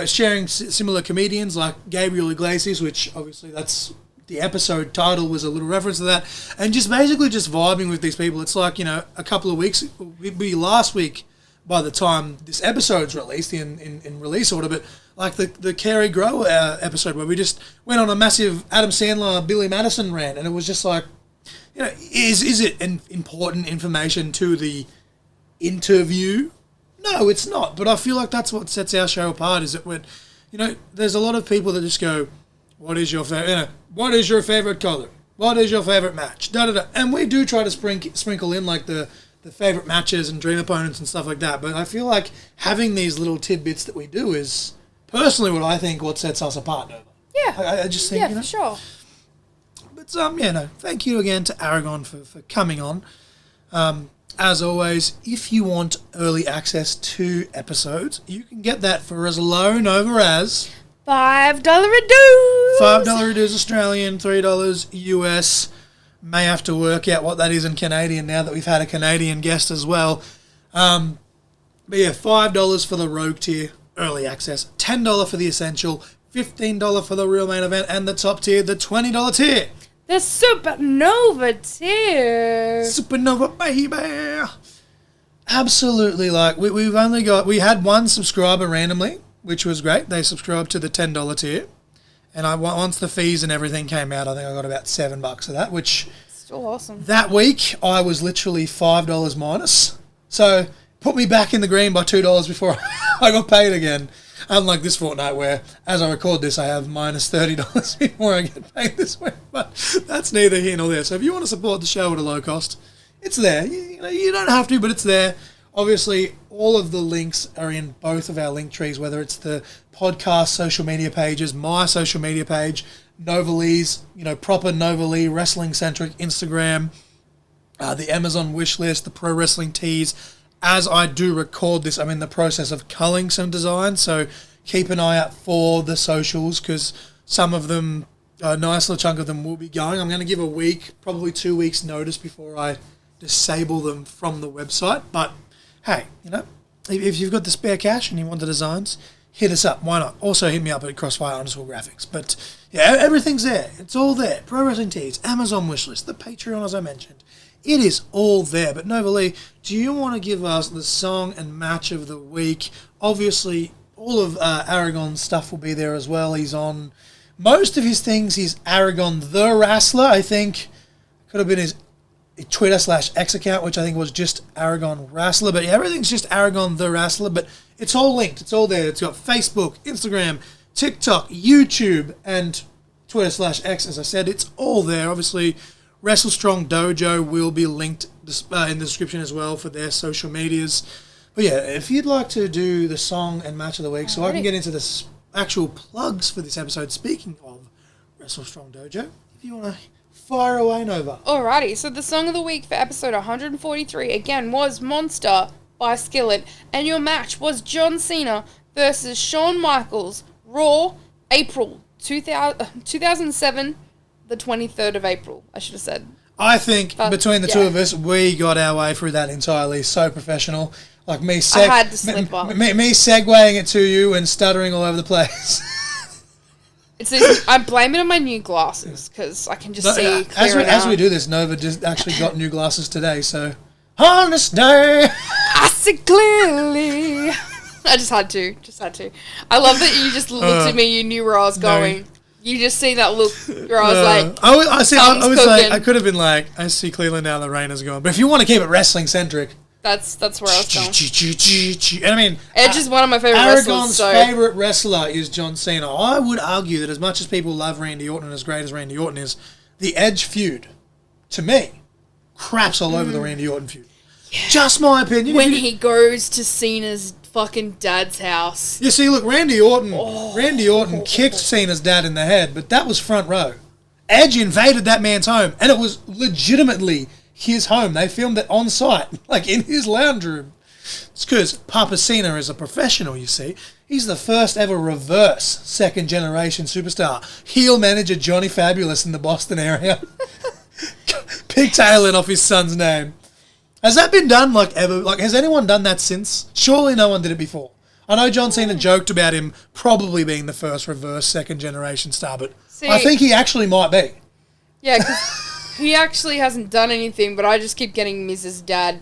sharing similar comedians like Gabriel Iglesias, which obviously that's the episode title was a little reference to that. And just basically just vibing with these people. It's like, a couple of weeks, it'd be last week by the time this episode's released in release order, but like the Cary Grow episode where we just went on a massive Adam Sandler, Billy Madison rant, and it was just like, is it important information to the interview? No, it's not. But I feel like that's what sets our show apart. Is that when, there's a lot of people that just go, "What is your favorite? What is your favorite color? What is your favorite match?" Da da da. And we do try to sprinkle in like the favorite matches and dream opponents and stuff like that. But I feel like having these little tidbits that we do is personally what sets us apart. Yeah, I just think for sure. But thank you again to Aragon for coming on. As always, if you want early access to episodes, you can get that for as low and over as $5 a dues. $5 a dues Australian, $3 US. May have to work out what that is in Canadian now that we've had a Canadian guest as well. But yeah, $5 for the Rogue tier, early access, $10 for the Essential, $15 for the Real Main Event, and the top tier, the $20 tier. The Supernova tier. Supernova, baby. Absolutely. Like, we had one subscriber randomly, which was great. They subscribed to the $10 tier. And once the fees and everything came out, I think I got about $7 of that, which... Still awesome. That week, I was literally $5 minus. So, put me back in the green by $2 before I got paid again. Unlike this fortnight where, as I record this, I have minus $30 before I get paid this week. But that's neither here nor there. So if you want to support the show at a low cost, it's there. You don't have to, but it's there. Obviously, all of the links are in both of our link trees, whether it's the podcast social media pages, my social media page, Nova Lee's, proper Nova Lee wrestling-centric Instagram, the Amazon wish list, the pro wrestling tees. As I do record this, I'm in the process of culling some designs, so keep an eye out for the socials because some of them, a nice little chunk of them will be going. I'm going to give a week, probably 2 weeks notice before I disable them from the website. But hey, if you've got the spare cash and you want the designs, hit us up. Why not? Also hit me up at Crossfire_graphics. But yeah, everything's there. It's all there. Pro Wrestling Tees, Amazon wishlist, the Patreon as I mentioned. It is all there. But Nova Lee, do you want to give us the song and match of the week? Obviously, all of Aragon's stuff will be there as well. He's on most of his things. He's Aragon the Wrestler, I think. Could have been his Twitter/X account, which I think was just Aragon Wrestler. But yeah, everything's just Aragon the Wrestler. But it's all linked. It's all there. It's got Facebook, Instagram, TikTok, YouTube, and Twitter/X. As I said, it's all there. Obviously, Wrestle Strong Dojo will be linked in the description as well for their social medias. But yeah, if you'd like to do the song and match of the week, so I can get into the actual plugs for this episode, speaking of Wrestle Strong Dojo, if you want to fire away, Nova. Alrighty, so the song of the week for episode 143, again, was Monster by Skillet, and your match was John Cena versus Shawn Michaels, Raw, April 2007, the 23rd of April, I should have said. I think between the two of us, we got our way through that entirely. So professional. Like me, I had to slip up. Me segueing it to you and stuttering all over the place. I blame it on my new glasses because I can just see clearer as we do this, Nova just actually got new glasses today. So on this day, I see clearly. I just had to. I love that you just looked at me. You knew where I was going. You just see that look where I was like, I was like, I could have been like, I see clearly now the rain is gone. But if you want to keep it wrestling centric, that's where I was going. And I mean, Edge is one of my favorite wrestlers. Aragon's favorite wrestler is John Cena. I would argue that as much as people love Randy Orton and as great as Randy Orton is, the Edge feud, to me, craps all over the Randy Orton feud. Yeah. Just my opinion. When he goes to Cena's fucking dad's house. You see, look, Randy Orton kicked Cena's dad in the head, but that was front row. Edge invaded that man's home, and it was legitimately his home. They filmed it on site, like in his lounge room. It's because Papa Cena is a professional, you see. He's the first ever reverse second-generation superstar. Heel manager Johnny Fabulous in the Boston area. Pigtailing off his son's name. Has that been done, ever? Has anyone done that since? Surely no one did it before. I know John Cena joked about him probably being the first reverse second-generation star, but I think he actually might be. Yeah, because he actually hasn't done anything, but I just keep getting Mrs. Dad.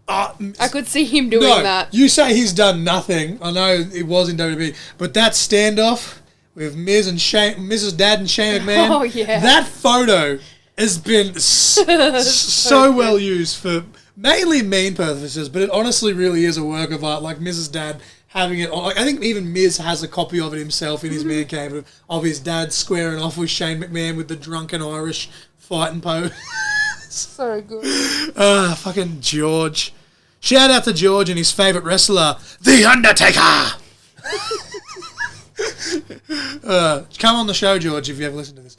I could see him doing that. You say he's done nothing. I know it was in WWE, but that standoff with Mrs. Dad and Shane McMahon, oh, yeah. That photo has been so well used for mainly meme purposes, but it honestly really is a work of art. Like Mrs. Dad having it on. Like, I think even Miz has a copy of it himself in his man cave of his dad squaring off with Shane McMahon with the drunken Irish fighting pose. So good. Fucking George. Shout out to George and his favourite wrestler, The Undertaker. Come on the show, George, if you ever listen to this.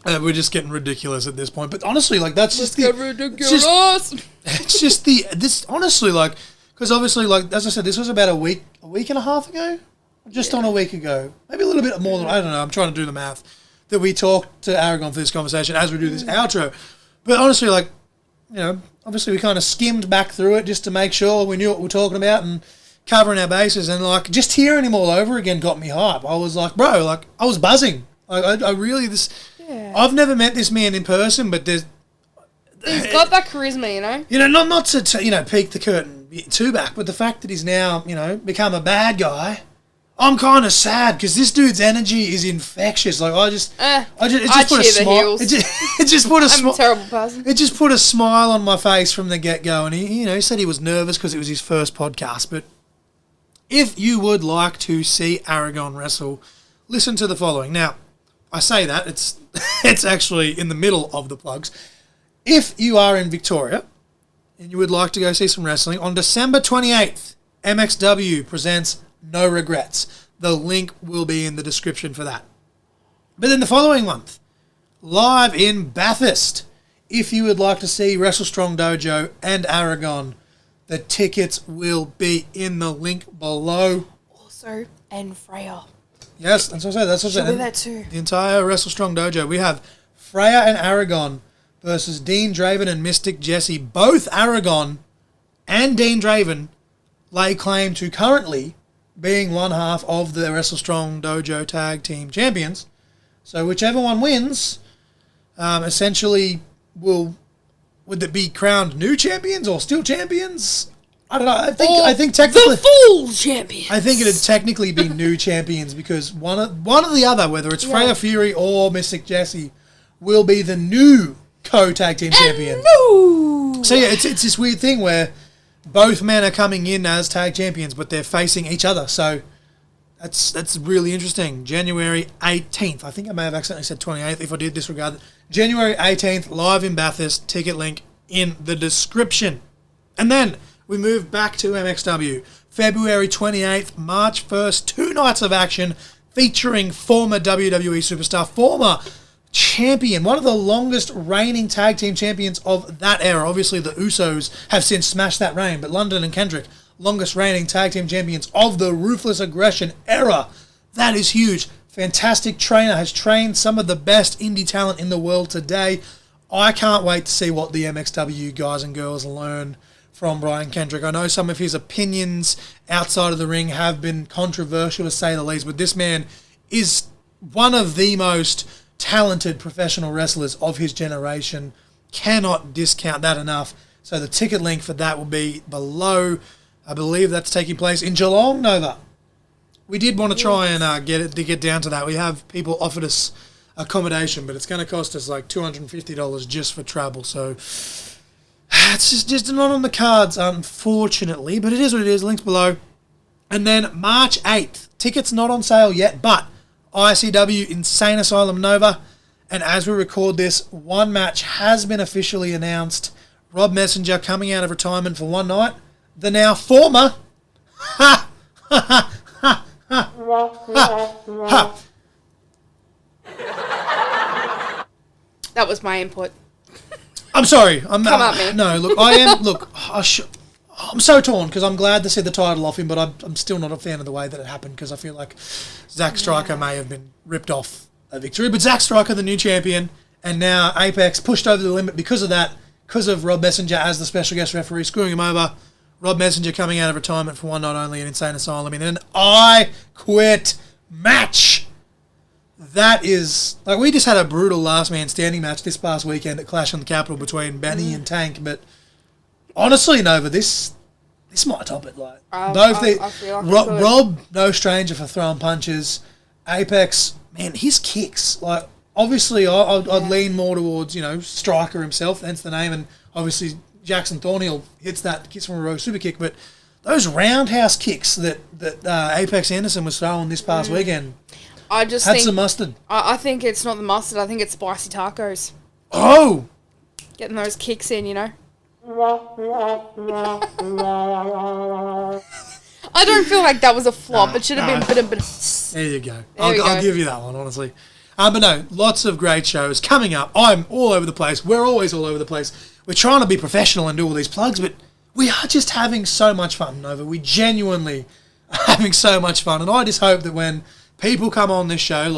We're just getting ridiculous at this point. But honestly, like, that's just ridiculous. It's just this honestly, like, because obviously, like, as I said, this was about a week and a half ago, just on a week ago, maybe a little bit more than, I don't know. I'm trying to do the math. That we talked to Aragon for this conversation as we do this outro. But honestly, like, you know, obviously we kind of skimmed back through it just to make sure we knew what we were talking about and covering our bases. And, like, just hearing him all over again got me hype. I was like, bro, like, I was buzzing. I really, I've never met this man in person, but he's got that charisma, you know? You know, not to, you know, peek the curtain too back, but the fact that he's now, you know, become a bad guy, I'm kind of sad because this dude's energy is infectious. Like, it just put a smile. It just put a smile. I'm a terrible person. It just put a smile on my face from the get-go, and he said he was nervous because it was his first podcast. But if you would like to see Aragon wrestle, listen to the following. Now, I say that it's actually in the middle of the plugs. If you are in Victoria and you would like to go see some wrestling, on December 28th, MXW presents No Regrets. The link will be in the description for that. But then the following month, live in Bathurst, if you would like to see Wrestle Strong Dojo and Aragon, the tickets will be in the link below. Also, and Freya. Yes, that's what I said. That's what I said. She'll be there too. The entire Wrestle Strong Dojo. We have Freya and Aragon versus Dean Draven and Mystic Jesse. Both Aragon and Dean Draven lay claim to currently being one half of the Wrestle Strong Dojo Tag Team Champions. So whichever one wins, essentially would it be crowned new champions or still champions? I don't know. I think technically the full champions. I think it'd technically be new champions because one or the other, whether it's Freya Fury or Mystic Jesse, will be the new co-tag team champion. So yeah, it's this weird thing where both men are coming in as tag champions, but they're facing each other. So that's really interesting. January 18th. I think I may have accidentally said 28th. If I did, disregard it. January 18th, live in Bathurst. Ticket link in the description. And then we move back to MXW. February 28th, March 1st, 2 nights of action featuring former WWE superstar, former champion, one of the longest reigning tag team champions of that era. Obviously, the Usos have since smashed that reign, but London and Kendrick, longest reigning tag team champions of the Ruthless Aggression era. That is huge. Fantastic trainer, has trained some of the best indie talent in the world today. I can't wait to see what the MXW guys and girls learn from Brian Kendrick. I know some of his opinions outside of the ring have been controversial, to say the least, but this man is one of the most talented professional wrestlers of his generation. Cannot discount that enough. So the ticket link for that will be below. I believe that's taking place in Geelong, Nova. We did want to try and get down to that. We have people offered us accommodation, but it's going to cost us like $250 just for travel. So it's just not on the cards, unfortunately, but it is what it is. Links below. And then March 8th. Tickets not on sale yet, but ICW Insane Asylum Nova. And as we record this, one match has been officially announced. Rob Messenger coming out of retirement for one night. The now former... That was my input. I'm sorry. Come at me. No, look, I am. Look, I'm so torn because I'm glad to see the title off him, but I'm still not a fan of the way that it happened because I feel like Zack Stryker may have been ripped off a victory. But Zack Stryker, the new champion, and now Apex pushed over the limit because of that, because of Rob Messenger as the special guest referee, screwing him over. Rob Messenger coming out of retirement for one night only in Insane Asylum in an I Quit match. that is like we just had a brutal last man standing match this past weekend at Clash on the Capital between Benny and Tank, but honestly, Nova, this might top it. Like I feel like Rob, no stranger for throwing punches. Apex, man, his kicks. Like obviously, I'd lean more towards striker himself, hence the name, and obviously Jackson Thornhill hits that kiss from a row super kick, but those roundhouse kicks that Apex Anderson was throwing this past weekend. I just had think some mustard. I think it's not the mustard. I think it's spicy tacos. Oh, Getting those kicks in, I don't feel like that was a flop. It should have been a bit of... There you go. I'll give you that one, honestly. But no, lots of great shows coming up. I'm all over the place. We're always all over the place. We're trying to be professional and do all these plugs, but we are just having so much fun, Nova. We genuinely are having so much fun. And I just hope that when people come on this show,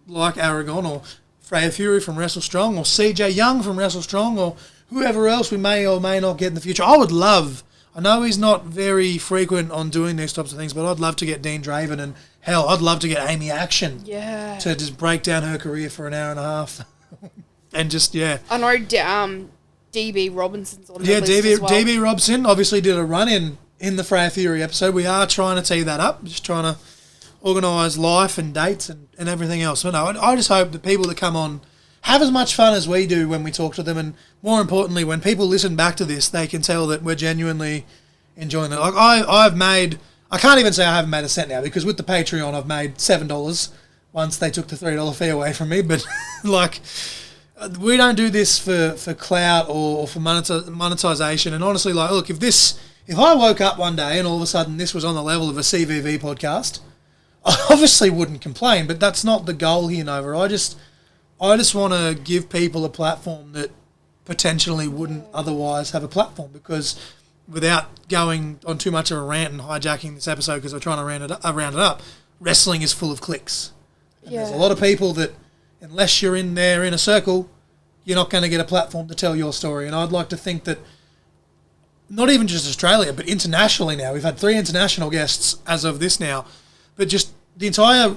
like Aragon or Freya Fury from Wrestle Strong or CJ Young from Wrestle Strong or whoever else we may or may not get in the future, I would love... I know he's not very frequent on doing these types of things, but I'd love to get Dean Draven and, hell, I'd love to get Amy Action to just break down her career for an hour and a half. And just, I know DB Robinson's on the list DB, as well. DB Robson obviously did a run-in in the Freya Fury episode. We are trying to tee that up, just trying to organise life and dates and everything else. But no, I just hope that people that come on have as much fun as we do when we talk to them, and more importantly, when people listen back to this, they can tell that we're genuinely enjoying it. Like I can't even say I haven't made a cent now, because with the Patreon I've made $7 once they took the $3 fee away from me. But like, we don't do this for clout or for monetization. And honestly, like, look, if I woke up one day and all of a sudden this was on the level of a CVV podcast, I obviously wouldn't complain. But that's not the goal here, Nova. I just want to give people a platform that potentially wouldn't otherwise have a platform, because without going on too much of a rant and hijacking this episode because we're trying to round it up, wrestling is full of cliques. And there's a lot of people that, unless you're in there in a circle, you're not going to get a platform to tell your story. And I'd like to think that not even just Australia, but internationally now, we've had 3 international guests as of this now, but just the entire...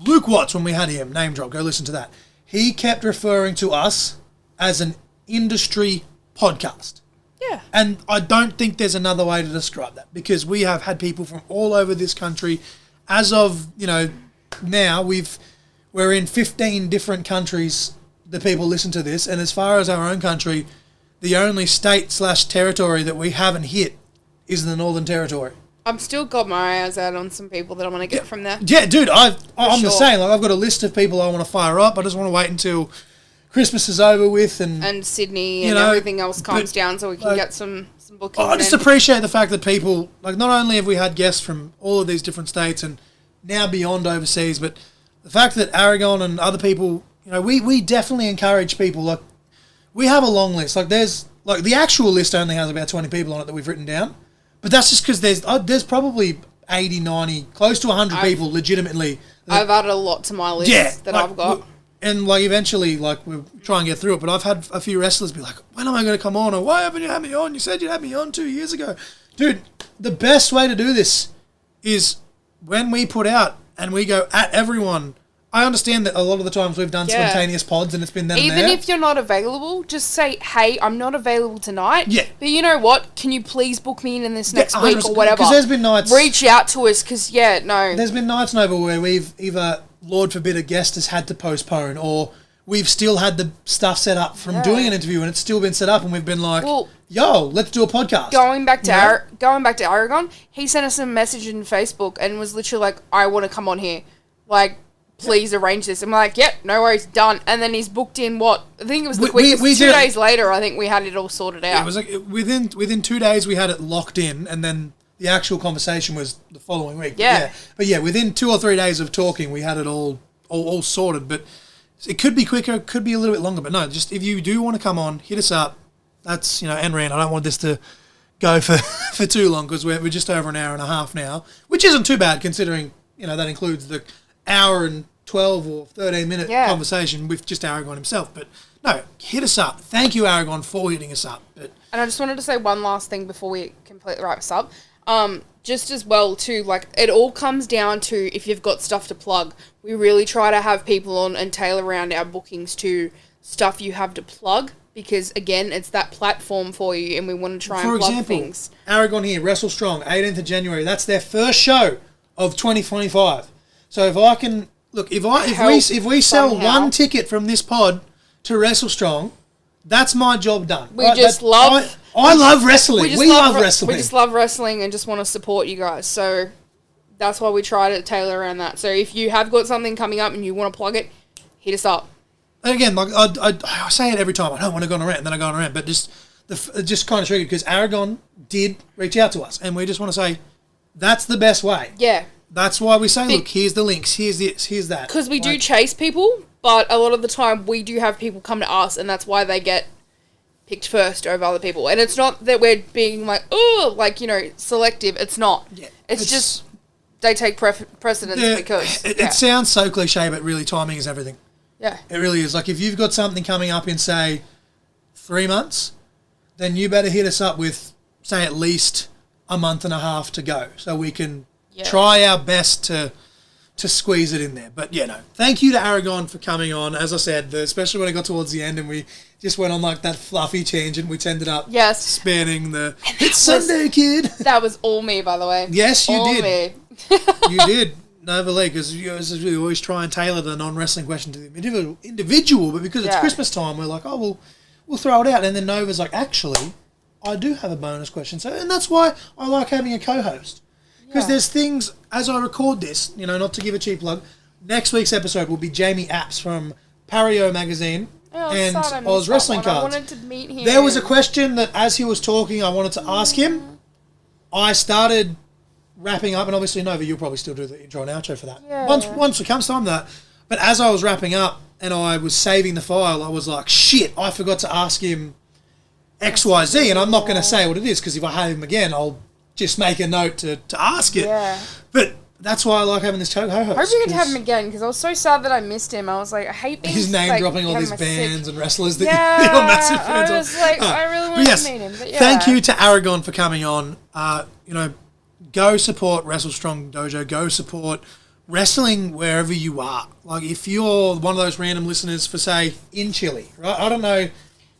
Luke Watts, when we had him, name drop, go listen to that. He kept referring to us as an industry podcast. Yeah. And I don't think there's another way to describe that, because we have had people from all over this country. As of, now we're in 15 different countries that people listen to this. And as far as our own country, the only state/territory that we haven't hit is the Northern Territory. I've still got my eyes out on some people that I want to get from there. Yeah, dude, I'm the same. Like, I've got a list of people I want to fire up. I just want to wait until Christmas is over with and Sydney and everything else calms down so we can get some bookings. I just appreciate the fact that people, like, not only have we had guests from all of these different states and now beyond overseas, but the fact that Aragon and other people, we definitely encourage people. Like, we have a long list. Like, there's, like, the actual list only has about 20 people on it that we've written down. But that's just because there's probably 80, 90, close to 100 people legitimately. I've added a lot to my list that I've got. And like eventually, like, we'll try and get through it. But I've had a few wrestlers be like, when am I going to come on? Or why haven't you had me on? You said you'd had me on 2 years ago. Dude, the best way to do this is when we put out and we go at everyone. I understand that a lot of the times we've done spontaneous pods and it's been then and there. Even if you're not available, just say, hey, I'm not available tonight. Yeah. But you know what? Can you please book me in this next week or whatever? Because there's been nights... Reach out to us because, There's been nights, Nova, where we've either, Lord forbid, a guest has had to postpone, or we've still had the stuff set up from doing an interview and it's still been set up and we've been like, yo, let's do a podcast. Going back to Aragon, he sent us a message in Facebook and was literally like, I want to come on here. Like... Please arrange this. I'm like, yep, no worries, done. And then he's booked in I think it was the week. 2 days later, I think we had it all sorted out. It was like within 2 days we had it locked in, and then the actual conversation was the following week. But within 2 or 3 days of talking, we had it all sorted. But it could be quicker, it could be a little bit longer. But no, just if you do want to come on, hit us up. That's end rant. I don't want this to go for too long, because we're just over an hour and a half now, which isn't too bad considering that includes the hour and 12 or 13 minute conversation with just Aragon himself. But no, hit us up. Thank you, Aragon, for hitting us up. And I just wanted to say one last thing before we completely wrap this up. just as well too, like it all comes down to if you've got stuff to plug. We really try to have people on and tailor around our bookings to stuff you have to plug, because again, it's that platform for you, and we want to try and plug things. Aragon here, Wrestle Strong, 18th of January. That's their first show of 2025. So if I can look, if we sell somehow. one ticket from this pod to Wrestle Strong, that's my job done. We just love. I love wrestling. We love wrestling. We just love wrestling and just want to support you guys. So that's why we try to tailor around that. So if you have got something coming up and you want to plug it, hit us up. And again, like I say it every time. I don't want to go on a rant, and then I go on a rant. But just kind of triggered because Aragon did reach out to us, and we just want to say that's the best way. Yeah. That's why we say, look, here's the links, here's this, here's that. Because we do chase people, but a lot of the time we do have people come to us, and that's why they get picked first over other people. And it's not that we're being like, oh, like, you know, selective. It's not. Yeah, it's just they take precedence because... It sounds so cliche, but really timing is everything. Yeah. It really is. Like, if you've got something coming up in, say, 3 months, then you better hit us up with, say, at least a month and a half to go so we can try our best to squeeze it in there. But, yeah, no. Thank you to Aragon for coming on. As I said, especially when it got towards the end and we just went on, like, that fluffy tangent, which ended up spanning the... It's Sunday, kid! That was all me, by the way. Yes, you all did. Me. You did. Nova Lee, because we always try and tailor the non-wrestling question to the individual, but because it's Christmas time, we're like, oh, we'll throw it out. And then Nova's like, actually, I do have a bonus question. So, and that's why I like having a co-host. Because there's things, as I record this, you know, not to give a cheap plug, next week's episode will be Jamie Apps from Pario Magazine and Oz Wrestling Cards. I wanted to meet him. There was a question that, as he was talking, I wanted to ask him. I started wrapping up, and obviously, Nova, you'll probably still do the intro and outro for that. Yeah. Once it comes time to that. But as I was wrapping up and I was saving the file, I was like, shit, I forgot to ask him XYZ, and I'm not going to say what it is, because if I have him again, I'll just make a note to ask it. Yeah. But that's why I like having this co-host. I hope you can have him again, because I was so sad that I missed him. I was like, I hate being his name like, dropping all these bands and wrestlers that you're massive fans of. I was like, I really wanted to meet him. But thank you to Aragon for coming on. You know, go support Wrestle Strong Dojo. Go support wrestling wherever you are. Like, if you're one of those random listeners for, say, in Chile, right? I don't know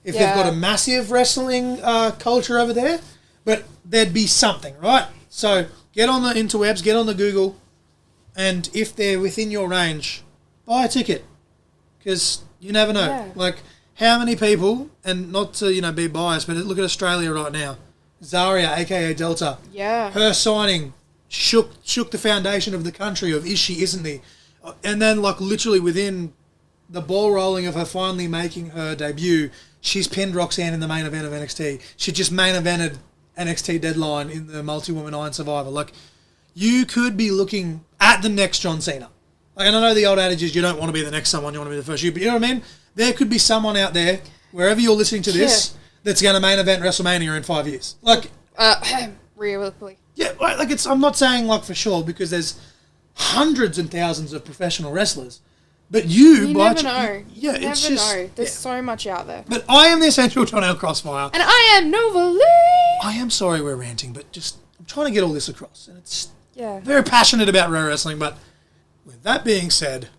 if they've got a massive wrestling culture over there, but there'd be something, right? So get on the interwebs, get on the Google, and if they're within your range, buy a ticket, because you never know. Yeah. Like, how many people, and not to, you know, be biased, but look at Australia right now. Zaria, a.k.a. Delta. Yeah. Her signing shook the foundation of the country of is she, isn't he? And then, like, literally within the ball rolling of her finally making her debut, she's pinned Roxanne in the main event of NXT. She just main evented NXT Deadline in the Multi-Woman Iron Survivor. Like, you could be looking at the next John Cena. Like, and I know the old adage is you don't want to be the next someone, you want to be the first you, but you know what I mean? There could be someone out there, wherever you're listening to this, that's going to main event WrestleMania in 5 years. Like, realistically. Yeah, like, it's. I'm not saying like for sure, because there's hundreds and thousands of professional wrestlers, but you never know. Yeah, you it's never just know. There's so much out there. But I am the essential John L. Crossfire, and I am Nova Lee. I am sorry we're ranting, but just I'm trying to get all this across, and it's Yeah. Very passionate about pro wrestling, but with that being said,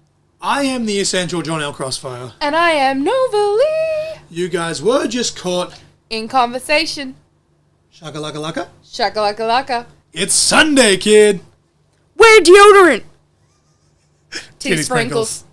I am the essential John L. Crossfire. And I am Nova Lee. You guys were just caught in conversation. Shaka-laka-laka. Shaka-laka-laka. It's Sunday, kid. Wear deodorant. Titty sprinkles.